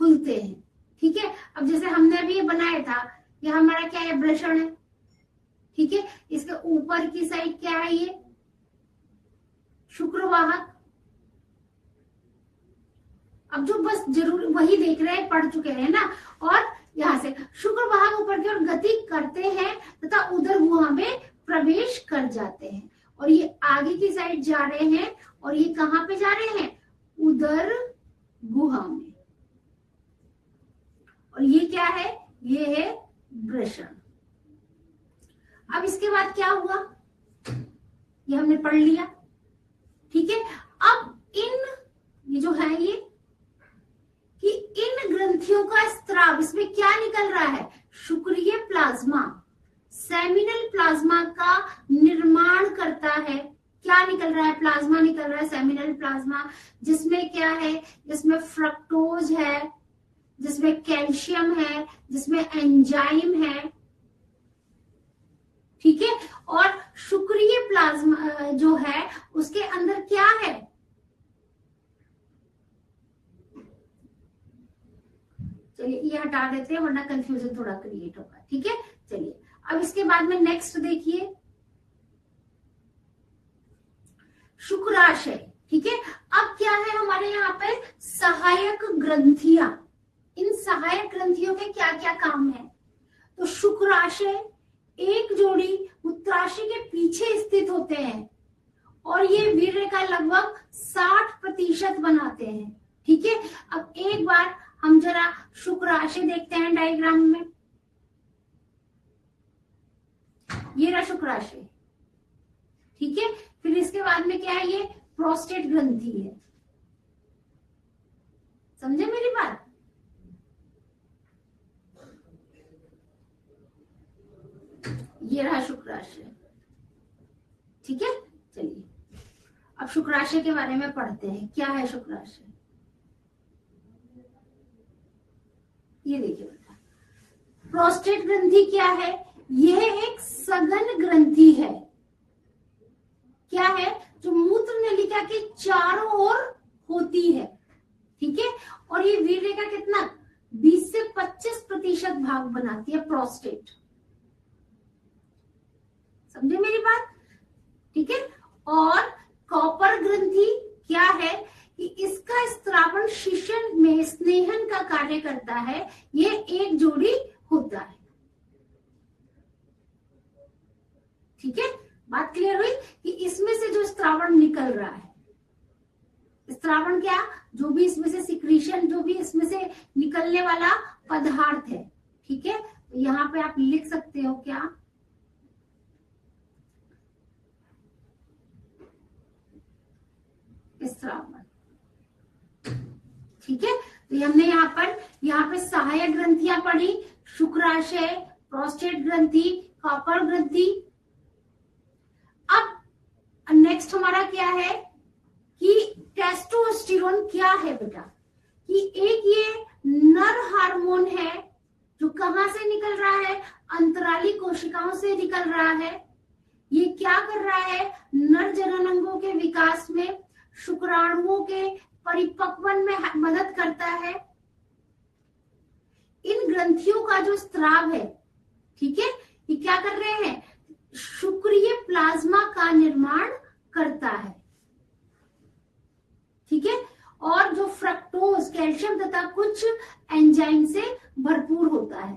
खुलते हैं। ठीक है, अब जैसे हमने अभी ये बनाया था, ये हमारा क्या है, वृषण है। ठीक है, इसके ऊपर की साइड क्या है, ये शुक्र वाहक। अब जो बस जरूर वही देख रहे हैं, पढ़ चुके हैं ना। और यहाँ से शुक्र वाहक ऊपर की ओर गति करते हैं तथा उदर गुहा में प्रवेश कर जाते हैं, और ये आगे की साइड जा रहे हैं, और ये कहाँ पे जा रहे हैं, उदर गुहा में। और ये क्या है, ये है वृषण। अब इसके बाद क्या हुआ, ये हमने पढ़ लिया। ठीक है, अब ये जो है ये कि इन ग्रंथियों का स्त्राव, इसमें क्या निकल रहा है, शुक्रीय प्लाज्मा सेमिनल प्लाज्मा का निर्माण करता है। क्या निकल रहा है, प्लाज्मा निकल रहा है, सेमिनल प्लाज्मा, जिसमें क्या है, जिसमें फ्रक्टोज है, जिसमें कैल्शियम है, जिसमें एंजाइम है। ठीक है, और शुक्रीय प्लाज्मा जो है उसके अंदर क्या है, चलिए ये हटा देते हैं वरना कंफ्यूजन थोड़ा क्रिएट होगा। ठीक है, चलिए अब इसके बाद में नेक्स्ट देखिए, शुक्राशय। ठीक है, अब क्या है हमारे यहाँ पे, सहायक ग्रंथियां। इन सहायक ग्रंथियों के क्या क्या काम है, तो शुक्राशय एक जोड़ी मूत्राशय के पीछे स्थित होते हैं, और ये वीर्य का लगभग 60% बनाते हैं। ठीक है, अब एक बार हम जरा शुक्राशय देखते हैं डायग्राम में। ये रहा शुक्राशय। ठीक है, फिर इसके बाद में क्या है, ये प्रोस्टेट ग्रंथि है। समझे मेरी बात, ये रहा शुक्राशय। ठीक है, चलिए अब शुक्राशय के बारे में पढ़ते हैं। क्या है शुक्राशय, ये देखिए बेटा, प्रोस्टेट ग्रंथि क्या है, यह एक सघन ग्रंथि है। क्या है, जो मूत्र नलिका के चारों ओर होती है। ठीक है, और ये वीर्य का कितना, 20 से 25% भाग बनाती है प्रोस्टेट। समझे मेरी बात, ठीक है। और कॉपर ग्रंथि क्या है कि इसका स्त्रावण शिशन में स्नेहन का कार्य करता है। ये एक जोड़ी होता है। ठीक है, बात क्लियर हुई कि इसमें से जो स्त्रावण निकल रहा है, स्त्रावण क्या, जो भी इसमें से सिक्रीशन, जो भी इसमें से निकलने वाला पदार्थ है। ठीक है, तो यहाँ पे आप लिख सकते हो क्या, स्त्रावण। ठीक है, तो हमने यहाँ पे सहायक ग्रंथियां पढ़ी, शुक्राशय, प्रोस्टेट ग्रंथि, कॉपर ग्रंथि। अब नेक्स्ट हमारा क्या है कि टेस्टोस्टेरोन क्या है बेटा, कि एक ये नर हार्मोन है जो कहां से निकल रहा है, अंतराली कोशिकाओं से निकल रहा है। ये क्या कर रहा है, नर जननांगों के विकास में, शुक्राणुओं के परिपक्वन में मदद करता है। इन ग्रंथियों का जो स्त्राव है, ठीक है, ये क्या कर रहे हैं, शुक्रीय प्लाज्मा का निर्माण करता है। ठीक है, और जो फ्रक्टोज, कैल्शियम तथा कुछ एंजाइम से भरपूर होता है।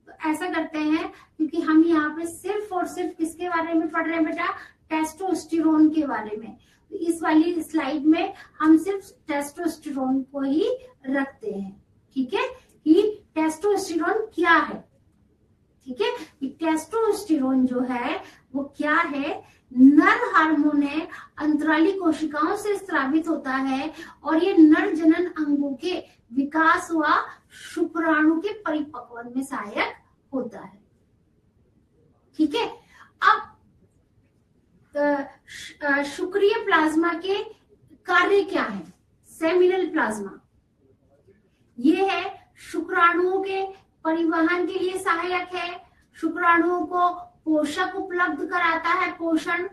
तो ऐसा करते हैं, क्योंकि हम यहाँ पे सिर्फ और सिर्फ किसके बारे में पढ़ रहे हैं बेटा, टेस्टोस्टेरोन के बारे में। तो इस वाली स्लाइड में हम सिर्फ टेस्टोस्टेरोन को ही रखते हैं। ठीक है, कि टेस्टोस्टेरोन क्या है। ठीक है, टेस्टोस्टेरोन जो है वो क्या है, नर हार्मोन है, अंतराली कोशिकाओं से स्रावित होता है, और ये नर जनन अंगों के विकास व शुक्राणु के परिपक्वन में सहायक होता है। ठीक है, अब शुक्रीय प्लाज्मा के कार्य क्या है, सेमिनल प्लाज्मा, ये है शुक्राणुओं के परिवहन के लिए सहायक है, शुक्राणुओं को पोषक उपलब्ध कराता है, पोषण,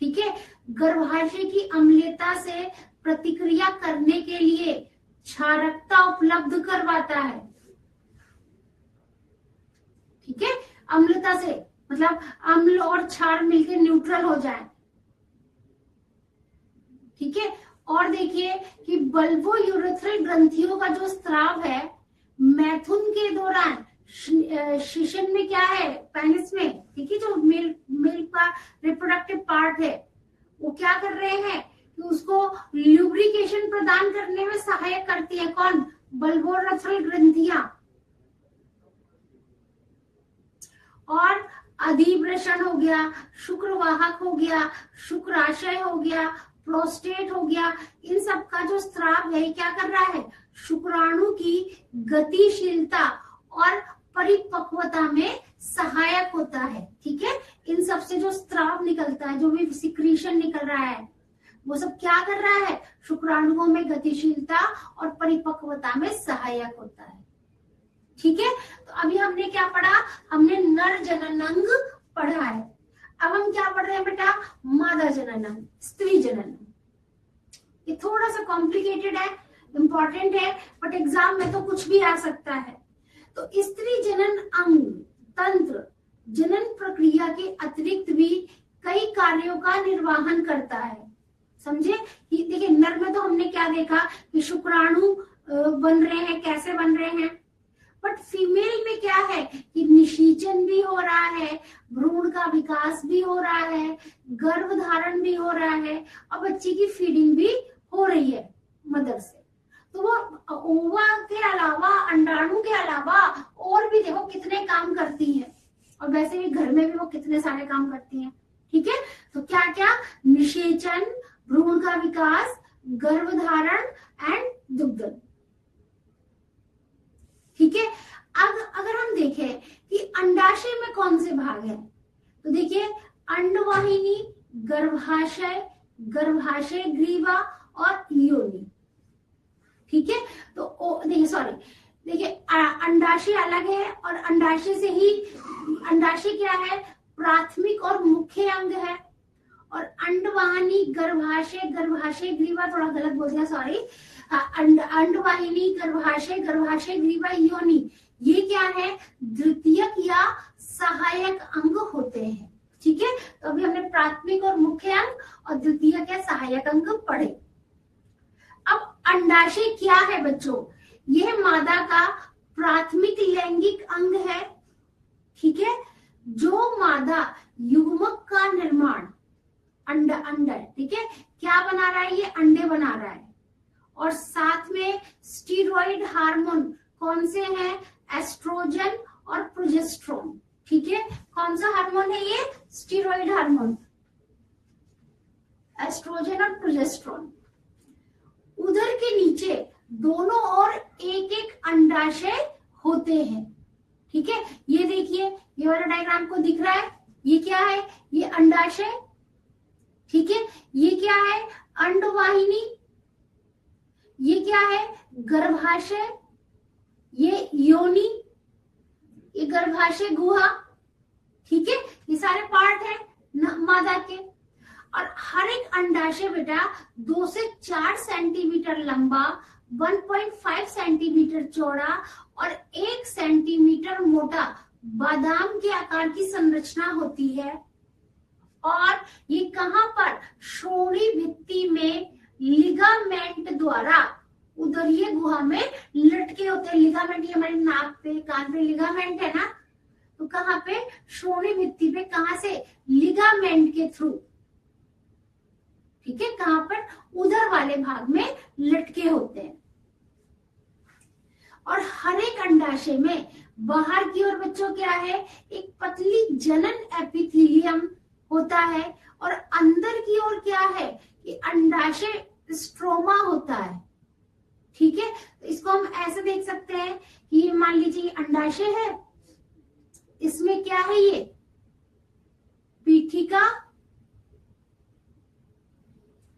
ठीक है, गर्भाशय की अम्लता से प्रतिक्रिया करने के लिए क्षारकता उपलब्ध करवाता है, ठीक है, अम्लता से मतलब अम्ल और क्षार मिलकर न्यूट्रल हो जाए, ठीक है। और देखिए कि बल्बो यूरेथ्रल ग्रंथियों का जो स्त्राव है मैथुन के दौरान शिशन में क्या है, पेनिस में, ठीक है, जो मेल का रिप्रोडक्टिव पार्ट है वो क्या कर रहे हैं कि उसको ल्यूब्रिकेशन प्रदान करने में सहायक करती है, कौन, बल्बोरेथ्रल ग्रंथियां। और अधिवृषण हो गया, शुक्रवाहक हो गया, शुक्राशय हो गया, प्रोस्टेट हो गया, इन सब का जो स्त्राव है क्या कर रहा है, शुक्राणु की गतिशीलता और परिपक्वता में सहायक होता है, ठीक है। इन सब से जो स्त्राव निकलता है, जो भी सिक्रीशन निकल रहा है, वो सब क्या कर रहा है, शुक्राणुओं में गतिशीलता और परिपक्वता में सहायक होता है, ठीक है। तो अभी हमने क्या पढ़ा, हमने नर जननांग पढ़ा है। अब हम क्या पढ़ रहे हैं बेटा, मादा जननांग, स्त्री जननांग। ये थोड़ा सा कॉम्प्लिकेटेड है, इंपॉर्टेंट है, बट एग्जाम में तो कुछ भी आ सकता है। तो स्त्री जनन अंग तंत्र जनन प्रक्रिया के अतिरिक्त भी कई कार्यों का निर्वहन करता है, समझे। देखिए नर में तो हमने क्या देखा कि शुक्राणु बन रहे हैं, कैसे बन रहे हैं, बट फीमेल में क्या है कि निषेचन भी हो रहा है, भ्रूण का विकास भी हो रहा है, गर्भधारण भी हो रहा है, और बच्चे की फीडिंग भी हो रही है मदर से। तो वो ओवा के अलावा, अंडाणु के अलावा और भी देखो कितने काम करती है, और वैसे भी घर में भी वो कितने सारे काम करती हैं, ठीक है। तो क्या क्या, निषेचन, भ्रूण का विकास, गर्भधारण एंड दुग्धन, ठीक है। अगर हम देखें कि अंडाशय में कौन से भाग हैं, तो देखिए अंडवाहिनी, गर्भाशय, गर्भाशय ग्रीवा और योनि, ठीक है। तो देखिए सॉरी, देखिए अंडाशय अलग है, और अंडाशय से ही, अंडाशय क्या है, प्राथमिक और मुख्य अंग है, और अंडवाहिनी, गर्भाशय, गर्भाशय ग्रीवा, थोड़ा गलत बोल दिया सॉरी, अंडवाहिनी, गर्भाशय, गर्भाशय ग्रीवा, योनि, ये क्या है, द्वितीयक या सहायक अंग होते हैं, ठीक है। तो अभी हमने प्राथमिक और मुख्य अंग और द्वितीयक या सहायक अंग पढ़े। अब अंडाशय क्या है बच्चों, यह मादा का प्राथमिक लैंगिक अंग है, ठीक है, जो मादा युग्मक का निर्माण, अंडा, ठीक है, क्या बना रहा है, ये अंडे बना रहा है, और साथ में स्टीरॉइड हार्मोन कौन से हैं, एस्ट्रोजन और प्रोजेस्टेरोन, ठीक है। कौन सा हार्मोन है ये, स्टीरॉइड हार्मोन, एस्ट्रोजन और प्रोजेस्टेरोन। उधर के नीचे दोनों ओर एक एक अंडाशय होते हैं, ठीक है। ये देखिए, ये वाला डायग्राम को दिख रहा है, ये क्या है, ये अंडाशय, ठीक है, ये क्या है, अंडवाहिनी, ये क्या है, गर्भाशय, ये योनि, ये गर्भाशय गुहा, ठीक है, ये सारे पार्ट है मादा के। और हर एक अंडाशय बेटा 2 से 4 सेंटीमीटर लंबा, 1.5 सेंटीमीटर चौड़ा और 1 सेंटीमीटर मोटा बादाम के आकार की संरचना होती है, और ये कहां पर, श्रोणि भित्ति में लिगामेंट द्वारा उदरीय गुहा में लटके होते हैं। लिगामेंट, ये हमारे नाक पे, कान पे लिगामेंट है ना, तो कहां पे, श्रोणि भित्ति पे, कहां से, लिगामेंट के थ्रू, ठीक है, कहां पर, उधर वाले भाग में लटके होते हैं। और हर एक अंडाशय में बाहर की ओर बच्चों क्या है, एक पतली जनन एपिथेलियम होता है, और अंदर की ओर क्या है कि अंडाशय स्ट्रोमा होता है, ठीक है। तो इसको हम ऐसे देख सकते हैं कि मान लीजिए अंडाशय है, इसमें क्या है, ये पीठिका,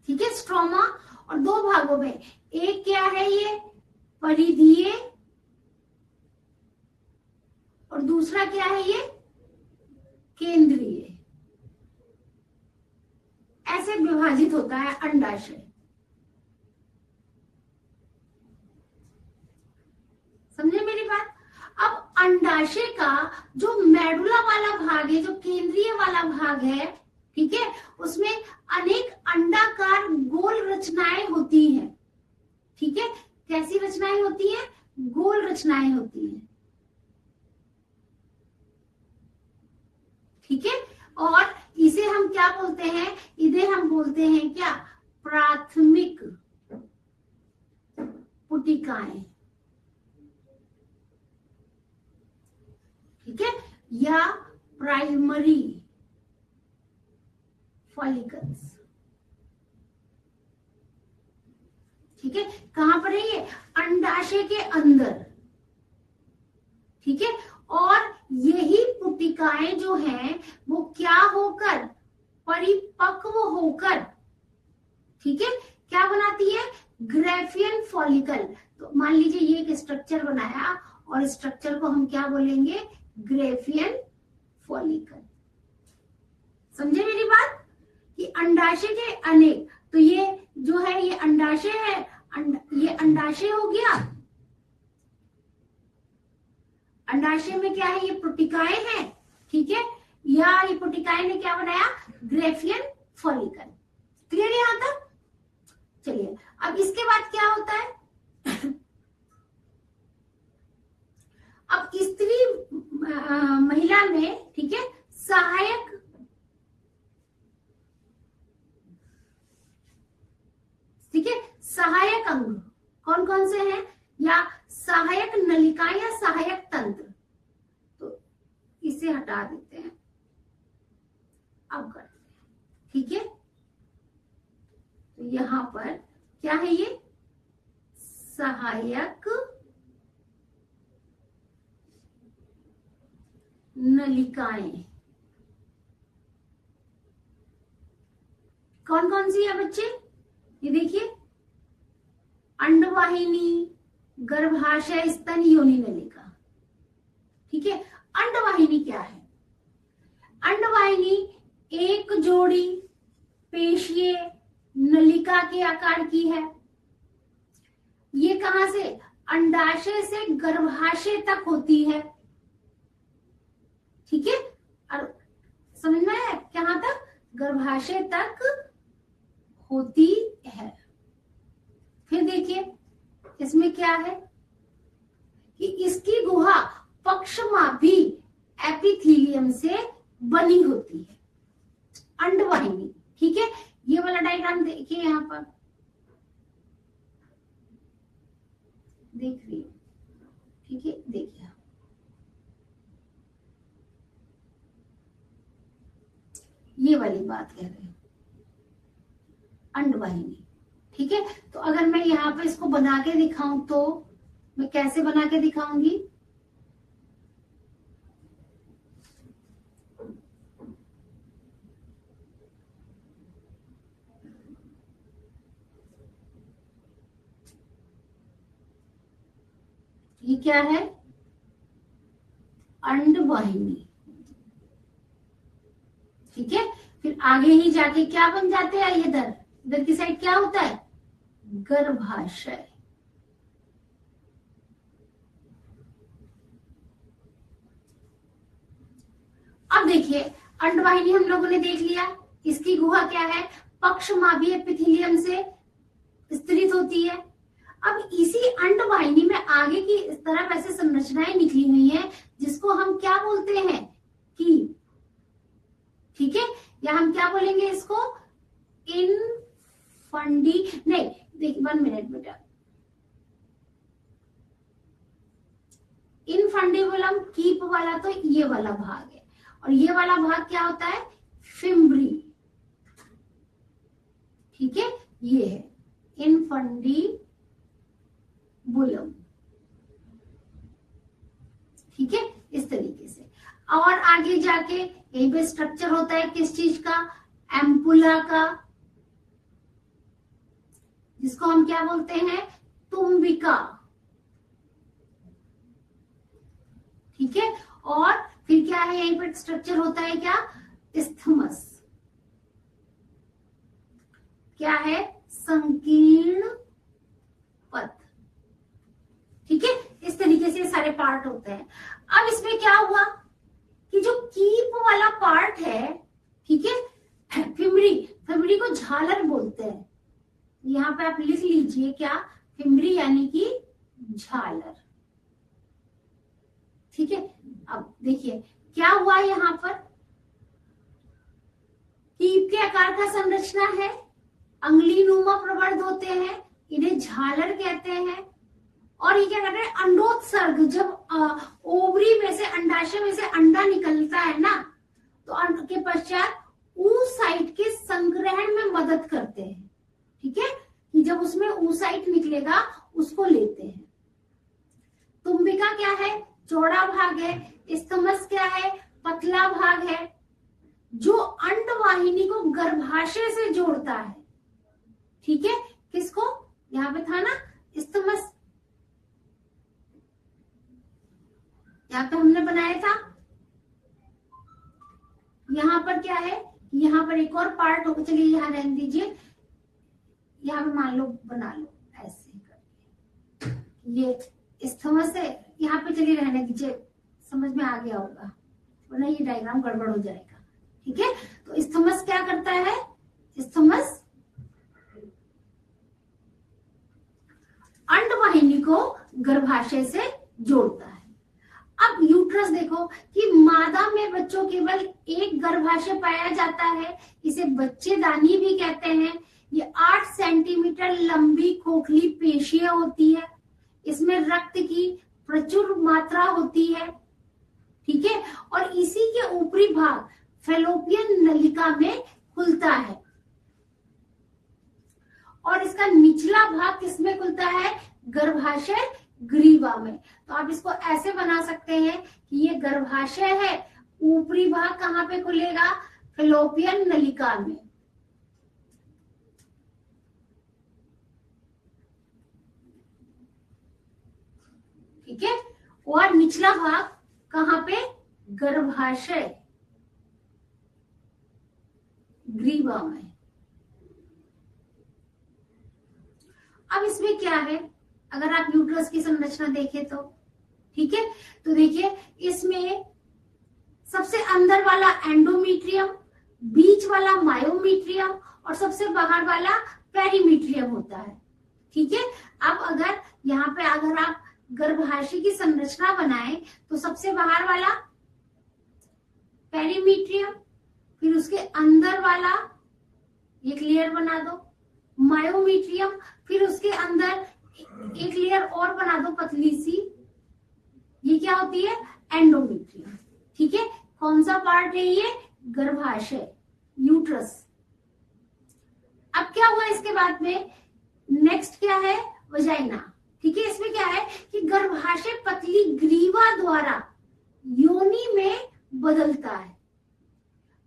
ठीक है, स्ट्रोमा, और 2 भागों में, एक क्या है, ये परिधीय दूसरा क्या है ये, केंद्रीय। ऐसे विभाजित होता है अंडाशय। समझे मेरी बात? अब अंडाशय का जो मेडुला वाला भाग है, जो केंद्रीय वाला भाग है, ठीक है, उसमें अनेक अंडाकार गोल रचनाएं होती हैं। ठीक है, कैसी रचनाएं होती हैं? गोल रचनाएं होती हैं। ठीक है, और इसे हम क्या बोलते हैं? इन्हें हम बोलते हैं क्या? प्राथमिक पुटिकाएं। ठीक है, या प्राइमरी फॉलिकल्स। ठीक है, कहां पर है ये? अंडाशय के अंदर। ठीक है, और यही पुटिकाएं जो हैं वो क्या होकर, परिपक्व होकर, ठीक है, क्या बनाती है? Graafian follicle. तो मान लीजिए ये एक स्ट्रक्चर बनाया और स्ट्रक्चर को हम क्या बोलेंगे? Graafian follicle. समझे मेरी बात? कि अंडाशय के अनेक, तो ये जो है ये अंडाशय है, ये अंडाशय हो गया। अंडाशय में क्या है? ये पुटिकाएं हैं। ठीक है, या ये पुटिकाएं ने क्या बनाया? Graafian follicle. क्लियर यहां तक? चलिए, अब इसके बाद क्या होता है? अब स्त्री महिला में, ठीक है, सहायक, ठीक है, सहायक अंग कौन कौन से हैं? या सहायक नलिका या सहायक तंत्र। तो इसे हटा देते हैं, अब करते हैं। ठीक है, तो यहां पर क्या है? ये सहायक नलिकाएं कौन कौन सी है बच्चे? ये देखिए, अंडवाहिनी, गर्भाशय, स्तन, योनि नलिका। ठीक है, अंडवाहिनी क्या है? अंडवाहिनी एक जोड़ी पेशीय नलिका के आकार की है। ये कहां से? अंडाशय से गर्भाशय तक होती है। ठीक है, और समझना है कहां तक? गर्भाशय तक होती है। फिर देखिए इसमें क्या है कि इसकी गुहा पक्षमापी एपिथेलियम से बनी होती है, अंडवाहिनी। ठीक है, ये वाला डायग्राम देखिए, यहां पर देख रही है। ठीक है, देखिए ये वाली बात कह रहे हैं, अंडवाहिनी। ठीक है, तो अगर मैं यहाँ पे इसको बना के दिखाऊं तो मैं कैसे बना के दिखाऊंगी? ये क्या है? अंडवाहिनी। ठीक है, फिर आगे ही जाके क्या बन जाते हैं? इधर इधर की साइड क्या होता है? गर्भाशय। अब देखिए, अंडवाहिनी हम लोगों ने देख लिया, इसकी गुहा क्या है? पक्षमापी एपिथेलियम से स्थित होती है। अब इसी अंडवाहिनी में आगे की इस तरफ ऐसे संरचनाएं निकली हुई हैं जिसको हम क्या बोलते हैं? की। ठीक है, या हम क्या बोलेंगे इसको? इनफंडी, नहीं देखिए 1 मिनट बेटा, इनफंडिबुलम कीप वाला तो ये वाला भाग है, और ये वाला भाग क्या होता है? फिम्ब्री। ठीक है, ये है इनफंडिबुलम। ठीक है, इस तरीके से। और आगे जाके यही पे स्ट्रक्चर होता है किस चीज का? एम्पुला का, जिसको हम क्या बोलते हैं? तुम्बिका। ठीक है, और फिर क्या है, यहीं पर स्ट्रक्चर होता है क्या, इस्थमस। क्या है, संकीर्ण पथ। ठीक है, इस तरीके से सारे पार्ट होते हैं। अब इसमें क्या हुआ कि जो कीप वाला पार्ट है, ठीक है, फिमरी को झालर बोलते हैं। यहाँ पे आप लिख लीजिए क्या, फिमरी यानी कि झालर। ठीक है, अब देखिए क्या हुआ यहाँ पर, कीप के आकार का संरचना है, अंगुली नुमा प्रवर्ध होते हैं, इन्हें झालर कहते हैं। और ये क्या करते हैं, अंडोत्सर्ग, जब ओवरी में से, अंडाशय में से अंडा निकलता है ना, तो अंड के पश्चात oocyte के संग्रहण में मदद करते हैं। ठीक है, कि जब उसमें oocyte निकलेगा उसको लेते हैं। तुम्बिका क्या है, चौड़ा भाग है। इस्थमस क्या है, पतला भाग है, जो अंडवाहिनी को गर्भाशय से जोड़ता है। ठीक है, किसको, यहाँ पे था ना इस्थमस, यहाँ पे हमने बनाया था। यहाँ पर क्या है, यहाँ पर एक और पार्ट होगा, चलिए यहाँ रहने दीजिए, यहाँ पे मान लो बना लो ऐसे करके, ये इस्थमस है, यहाँ पे चलिए रहने दीजिए, समझ में आ गया होगा, वरना ये डायग्राम गड़बड़ हो जाएगा। ठीक है, तो इस्थमस क्या करता है, इस्थमस अंडवाहिनी को गर्भाशय से जोड़ता है। अब यूट्रस देखो कि मादा में बच्चों केवल एक गर्भाशय पाया जाता है, इसे बच्चेदानी भी कहते हैं। ये 8 सेंटीमीटर लंबी खोखली पेशियां होती है, इसमें रक्त की प्रचुर मात्रा होती है। ठीक है, और इसी के ऊपरी भाग फैलोपियन नलिका में खुलता है, और इसका निचला भाग किसमें खुलता है, गर्भाशय ग्रीवा में। तो आप इसको ऐसे बना सकते हैं कि ये गर्भाशय है, ऊपरी भाग कहाँ पे खुलेगा, फैलोपियन नलिका में। ठीक है, और निचला भाग कहाँ पे, गर्भाशय ग्रीवा में। अब इसमें क्या है, अगर आप यूट्रस की संरचना देखें तो, ठीक है, तो देखिए इसमें सबसे अंदर वाला एंडोमीट्रियम, बीच वाला मायोमीट्रियम और सबसे बाहर वाला पेरीमीट्रियम होता है। ठीक है, अब अगर यहाँ पे अगर आप गर्भाशय की संरचना बनाएं तो सबसे बाहर वाला पेरीमीट्रियम, फिर उसके अंदर वाला एक लेयर बना दो मायोमीट्रियम, फिर उसके अंदर एक लेयर और बना दो पतली सी, ये क्या होती है, एंडोमीट्रियम। ठीक है, कौन सा पार्ट है ये, गर्भाशय, यूट्रस। अब क्या हुआ इसके बाद में, नेक्स्ट क्या है, वजाइना। ठीक है, इसमें क्या है कि गर्भाशय पतली ग्रीवा द्वारा योनि में बदलता है।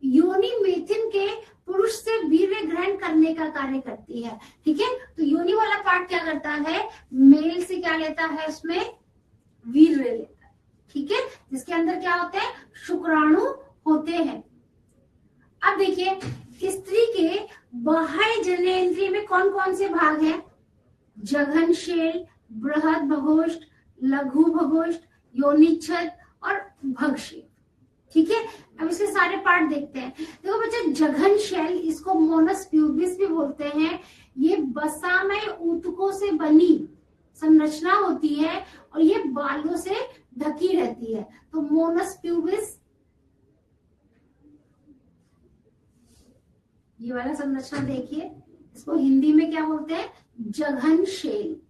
योनि मेथिन के पुरुष से वीर्य ग्रहण करने का कार्य करती है। ठीक है, तो योनि वाला पार्ट क्या करता है, मेल से क्या लेता है, उसमें वीर्य लेता है। ठीक है, जिसके अंदर क्या होते हैं, शुक्राणु होते हैं। अब देखिए स्त्री के बाह्य जननेंद्रिय में कौन कौन से भाग हैं, जघनशैल, बृहद भगोष्ठ, लघु भगोष्ठ, योनिच्छद और भगशेल। ठीक है, अब इसके सारे पार्ट देखते हैं। देखो बच्चे, जघनशैल, इसको मोनस प्यूबिस भी बोलते हैं, ये बसामय ऊतकों से बनी संरचना होती है और ये बालों से ढकी रहती है। तो मोनस प्यूबिस, ये वाला संरचना देखिए, इसको हिंदी में क्या बोलते हैं, जघनशैल।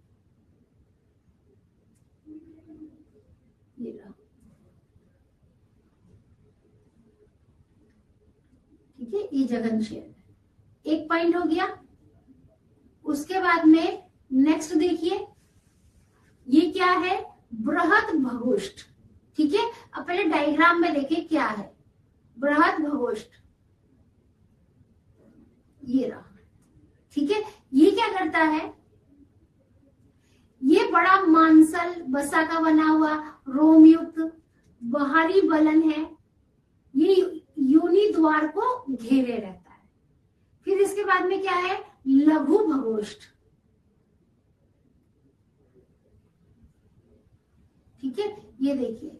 ठीक है, ये जघनशैल एक पॉइंट हो गया। उसके बाद में नेक्स्ट देखिए, ये क्या है, बृहद भगोष्ठ। ठीक है, अब पहले डायग्राम में देखिए क्या है, बृहद भगोष्ठ, ये रहा। ठीक है, ये क्या करता है, ये बड़ा मांसल बसा का बना हुआ रोमयुक्त बाहरी बलन है, ये योनि द्वार को घेरे रहता है। फिर इसके बाद में क्या है, लघु भगोष्ठ। ठीक है, ये देखिए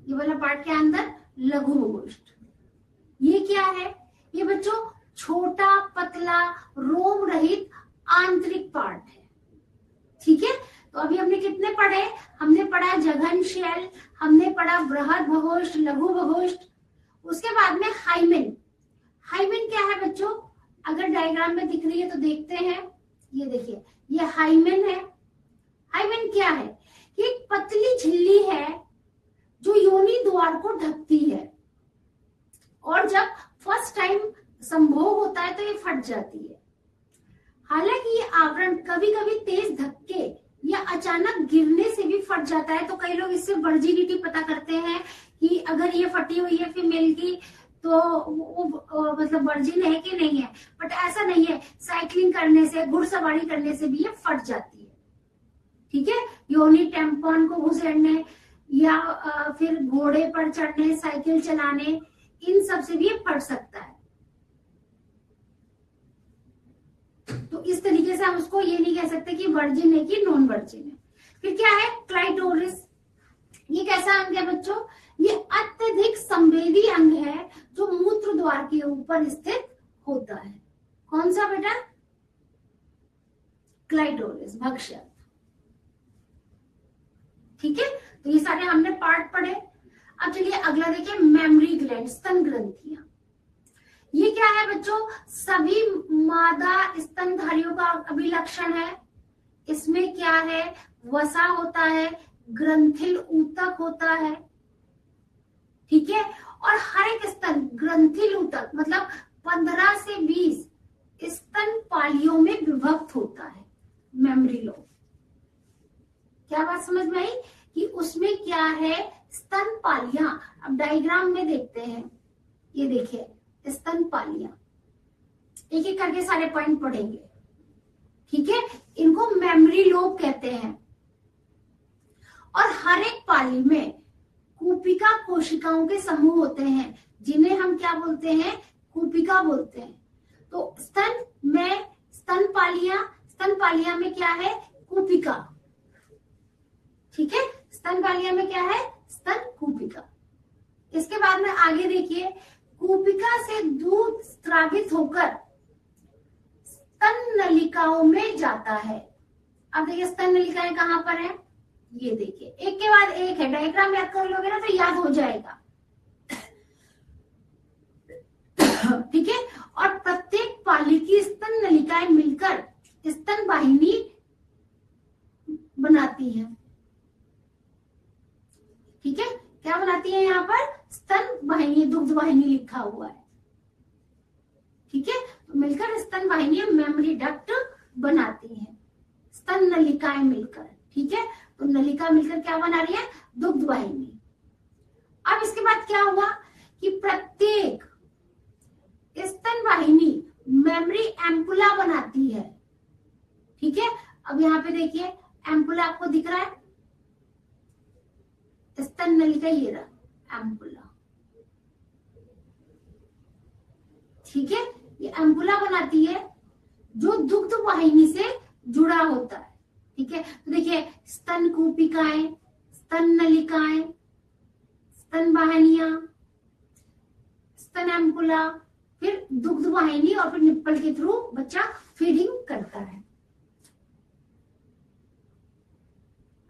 ये वाला पार्ट के अंदर लघु भगोष्ठ। ये क्या है, ये बच्चों छोटा पतला रोम रहित आंतरिक पार्ट है। ठीक है, तो अभी हमने कितने पढ़े, हमने पढ़ा जघन शैल, हमने पढ़ा बृहद भगोष्ठ, लघु भगोष्ठ। उसके बाद में हाइमेन। हाइमेन क्या है बच्चों, अगर डायग्राम में दिख रही है तो देखते हैं, ये देखिए ये हाइमेन है। हाइमेन क्या है, ये एक पतली झिल्ली है जो योनि द्वार को ढकती है, और जब फर्स्ट टाइम संभोग होता है तो ये फट जाती है। हालांकि ये आवरण कभी कभी तेज धक्के या अचानक गिरने से भी फट जाता है, तो कई लोग इससे वर्जिनिटी पता करते हैं कि अगर ये फटी हुई है फीमेल की तो वो मतलब वर्जिन है कि नहीं है, बट ऐसा नहीं है। साइकिलिंग करने से, घुड़सवारी करने से भी ये फट जाती है। ठीक है, योनि टेम्पॉन को घुसेड़ने या फिर घोड़े पर चढ़ने, साइकिल चलाने, इन सब से भी ये फट सकता है। तो इस तरीके से हम उसको ये नहीं कह सकते कि वर्जिन है कि नॉन वर्जिन है। फिर क्या है, क्लाइटोरिस। ये कैसा अंग है बच्चों, ये अत्यधिक संवेदी अंग है जो मूत्र द्वार के ऊपर स्थित होता है। कौन सा बेटा, क्लाइटोरिस, भक्ष्य। ठीक है, तो ये सारे हमने पार्ट पढ़े। अब चलिए अगला देखिए, मेमरी ग्लैंड, स्तन ग्रंथियां। ये क्या है बच्चों, सभी मादा स्तनधारियों का अभिलक्षण है। इसमें क्या है, वसा होता है, ग्रंथिल ऊतक होता है। ठीक है, और हर एक स्तन ग्रंथिल ऊतक मतलब 15 से 20 स्तन पालियों में विभक्त होता है। मेमरी लोब, क्या बात समझ में आई कि उसमें क्या है, स्तन पालियां। अब डायग्राम में देखते हैं, ये देखिए स्तन पालियां, एक एक करके सारे पॉइंट पढ़ेंगे। ठीक है, इनको मेमरी लोब कहते हैं। और हर एक पाली में कूपिका कोशिकाओं के समूह होते हैं, जिन्हें हम क्या बोलते हैं, कूपिका बोलते हैं। तो स्तन में स्तन पालियां में क्या है, कूपिका। ठीक है, स्तन पालियां में क्या है, स्तन कूपिका। इसके बाद में आगे देखिए, कूपिका से दूध स्रावित होकर स्तन नलिकाओं में जाता है। अब देखिए स्तन नलिकाएं कहां पर है, ये देखिए एक के बाद एक है। डायग्राम याद कर लोगे ना तो याद हो जाएगा। ठीक है, और प्रत्येक पाली की स्तन नलिकाएं मिलकर स्तन वाहिनी बनाती है। ठीक है, क्या बनाती है, यहाँ पर स्तन वाहिनी, दुग्ध वाहिनी लिखा हुआ है। ठीक है, तो मिलकर स्तन वाहिनी मेमरी डक्ट बनाती है, स्तन नलिकाएं मिलकर। ठीक है, तो नलिका मिलकर क्या बना रही है, दुग्ध वाहिनी। अब इसके बाद क्या हुआ कि प्रत्येक स्तन वाहिनी मेमरी एम्पुला बनाती है। ठीक है, अब यहाँ पे देखिए एम्पुला आपको दिख रहा है, स्तन नलिका ये रहा एम्पुला। ठीक है, ये एम्पुला बनाती है जो दुग्ध वाहिनी से जुड़ा होता है। ठीक है, तो देखिए स्तन कूपिकाएं, स्तन नलिकाएं, स्तन वाहिनियां, स्तन एम्पुला, फिर दुग्ध वाहिनी, और फिर निप्पल के थ्रू बच्चा फीडिंग करता है।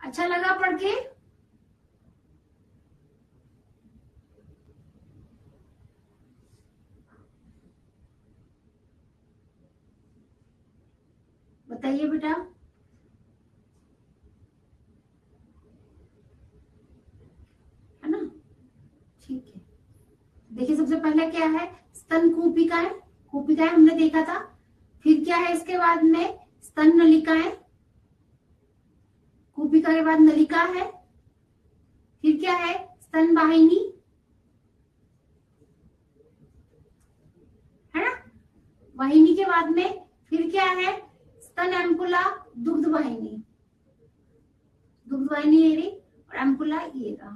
अच्छा लगा पढ़ के? बताइए बेटा। है ना, ठीक है। देखिए सबसे पहले क्या है, स्तन कूपिकाएं। कूपिकाएं हमने देखा था। फिर क्या है इसके बाद में, स्तन नलिकाएं। कूपिका के बाद नलिका है। फिर क्या है, स्तन वाहिनी, है ना। वाहिनी के बाद में फिर क्या है, स्तन एम्पुला, दुग्ध वाहिनी। दुग्ध वाहिनी ये रही और एम्पुला ये रहा।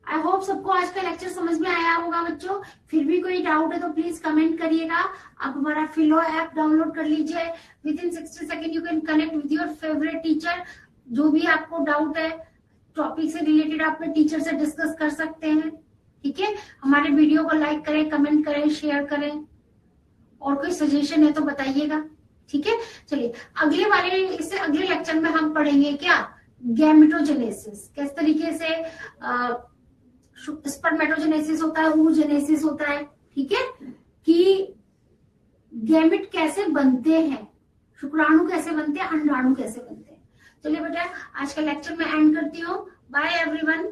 आई होप सबको आज का लेक्चर समझ में आया होगा बच्चों। फिर भी कोई डाउट है तो प्लीज कमेंट करिएगा। आप हमारा फिलो ऐप डाउनलोड कर लीजिए। With in 60 second you can connect with your favourite teacher. जो भी आपको डाउट है टॉपिक से रिलेटेड आप अपने टीचर से डिस्कस कर सकते हैं। ठीक है, हमारे वीडियो को लाइक करें, कमेंट करें, शेयर करें, और कोई सजेशन है तो बताइएगा। ठीक है, चलिए इससे अगले लेक्चर में हम पढ़ेंगे क्या, गैमेटोजेनेसिस, किस तरीके से स्पर्मेटोजेनेसिस होता है, oogenesis होता है। ठीक है, कि गैमेट कैसे बनते हैं, शुक्राणु कैसे बनते हैं, अंडाणु कैसे बनते हैं। चलिए बेटा आज का लेक्चर मैं एंड करती हूँ। Bye everyone.